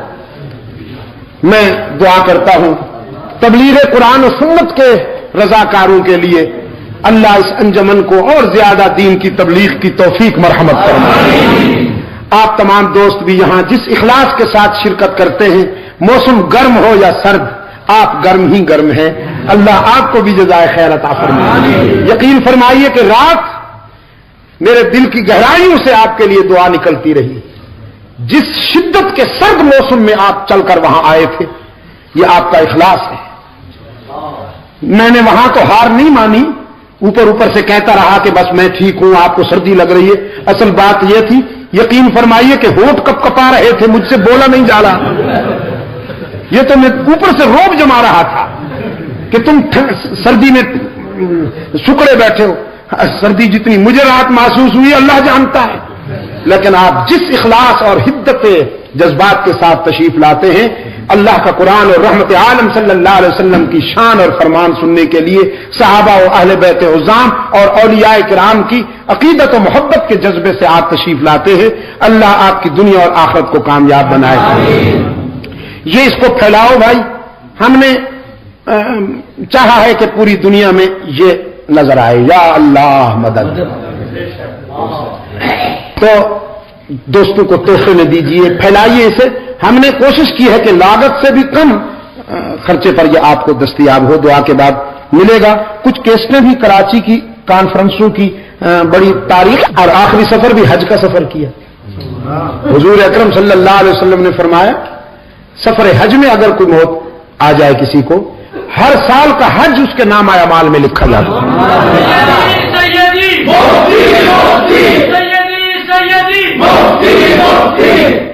میں دعا کرتا ہوں تبلیغ قرآن و سنت کے رضاکاروں کے لیے اللہ اس انجمن کو اور زیادہ دین کی تبلیغ کی توفیق مرحمت فرمائے۔ آپ تمام دوست بھی یہاں جس اخلاص کے ساتھ شرکت کرتے ہیں، موسم گرم ہو یا سرد، آپ گرم ہی گرم ہیں۔ اللہ آپ کو بھی جزائے خیر عطا فرمائے۔ یقین فرمائیے کہ رات میرے دل کی گہرائیوں سے آپ کے لیے دعا نکلتی رہی۔ جس شدت کے سرد موسم میں آپ چل کر وہاں آئے تھے، یہ آپ کا اخلاص ہے۔ میں نے وہاں تو ہار نہیں مانی، اوپر اوپر سے کہتا رہا کہ بس میں ٹھیک ہوں, آپ کو سردی لگ رہی ہے. اصل بات یہ تھی, یقین فرمائیے کہ ہونٹ کپ کپا رہے تھے, مجھ سے بولا نہیں جا رہا. یہ تو میں اوپر سے روب جما رہا تھا کہ تم سردی میں سکڑے بیٹھے ہو. سردی جتنی مجھے رات محسوس ہوئی اللہ جانتا ہے, لیکن آپ جس اخلاص اور حدت جذبات کے ساتھ تشریف لاتے ہیں, اللہ کا قرآن اور رحمت عالم صلی اللہ علیہ وسلم کی شان اور فرمان سننے کے لیے صحابہ و اہل بیت عظام اور اولیاء کرام کی عقیدت و محبت کے جذبے سے آپ تشریف لاتے ہیں. اللہ آپ کی دنیا اور آخرت کو کامیاب بنائے. یہ اس کو پھیلاؤ بھائی. ہم نے چاہا ہے کہ پوری دنیا میں یہ نظر آئے. یا اللہ مدد. تو دوستوں کو تحفے میں دیجیے, پھیلائیے اسے. ہم نے کوشش کی ہے کہ لاگت سے بھی کم خرچے پر یہ آپ کو دستیاب ہو. دعا کے بعد ملے گا. کچھ کیسٹیں بھی کراچی کی کانفرنسوں کی بڑی تاریخ, اور آخری سفر بھی حج کا سفر کیا. حضور اکرم صلی اللہ علیہ وسلم نے فرمایا سفر حج میں اگر کوئی موت آ جائے کسی کو, ہر سال کا حج اس کے نام اعمال میں لکھا جاتا ہے.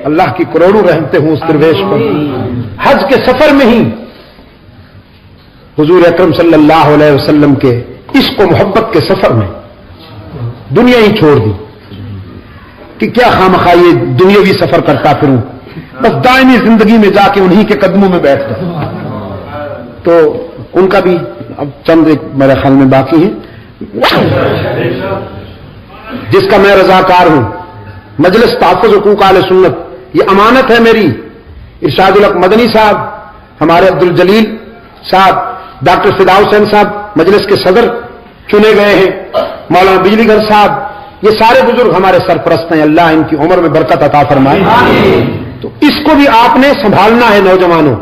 اللہ کی کروڑوں رحمتیں ہوں اس درویش پر. حج کے سفر میں ہی حضور اکرم صلی اللہ علیہ وسلم کے عشق و محبت کے سفر میں دنیا ہی چھوڑ دی کہ کیا خواہ یہ دنیاوی سفر کرتا پھروں, بس دائمی زندگی میں جا کے انہی کے قدموں میں بیٹھ گئے. تو ان کا بھی اب چند ایک میرے خیال میں باقی ہے, جس کا میں رضاکار ہوں. مجلس تحفظ حقوق اہل سنت یہ امانت ہے میری. ارشاد الحق مدنی صاحب, ہمارے عبدالجلیل صاحب, ڈاکٹر فدا حسین صاحب مجلس کے صدر چنے گئے ہیں, مولانا بجلی گھر صاحب, یہ سارے بزرگ ہمارے سرپرست ہیں. اللہ ان کی عمر میں برکت عطا فرمائے. تو اس کو بھی آپ نے سنبھالنا ہے. نوجوانوں,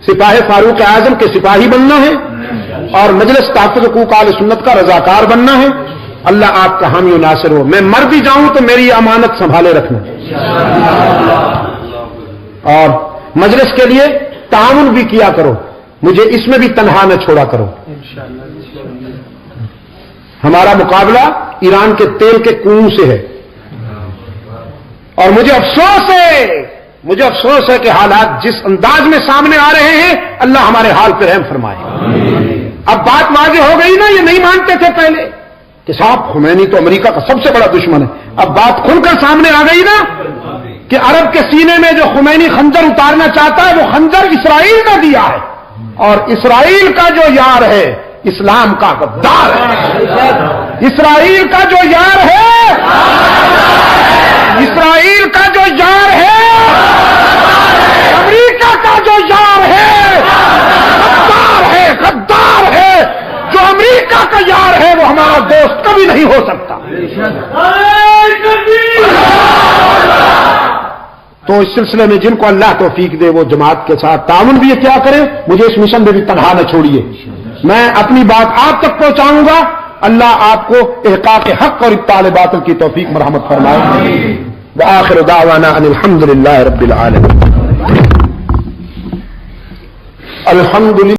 سپاہی فاروق اعظم کے سپاہی بننا ہے اور مجلس تحفظ حقوق اہل سنت کا رضاکار بننا ہے. اللہ آپ کا حامی و ناصر ہو. میں مر بھی جاؤں تو میری امانت سنبھالے رکھنا, اور مجلس کے لیے تعاون بھی کیا کرو. مجھے اس میں بھی تنہا نہ چھوڑا کرو. ہمارا مقابلہ ایران کے تیل کے کنویں سے ہے, اور مجھے افسوس ہے کہ حالات جس انداز میں سامنے آ رہے ہیں, اللہ ہمارے حال پہ رحم فرمائے. اب بات واضح ہو گئی نا. یہ نہیں مانتے تھے پہلے کہ صاحب خمینی تو امریکہ کا سب سے بڑا دشمن ہے. اب بات کھل کر سامنے آ گئی نا کہ عرب کے سینے میں جو خمینی خنجر اتارنا چاہتا ہے وہ خنجر اسرائیل نے دیا ہے, اور اسرائیل کا جو یار ہے اسلام کا غدار ہے. اسرائیل کا جو یار ہے, اسرائیل کا جو یار ہے, امریکہ کا جو یار ہے غدار ہے. جو امریکہ کا یار ہے وہ ہمارا دوست کبھی نہیں ہو سکتا. تو اس سلسلے میں جن کو اللہ توفیق دے وہ جماعت کے ساتھ تعاون بھی کیا کرے. مجھے اس مشن میں بھی تنہا نہ چھوڑیے. میں اپنی بات آپ تک پہنچاؤں گا. اللہ آپ کو احقاق حق اور ابطال باطل کی توفیق مرحمت فرمائے. وآخر دعوانا ان الحمد للہ رب العالمین. الحمد للہ.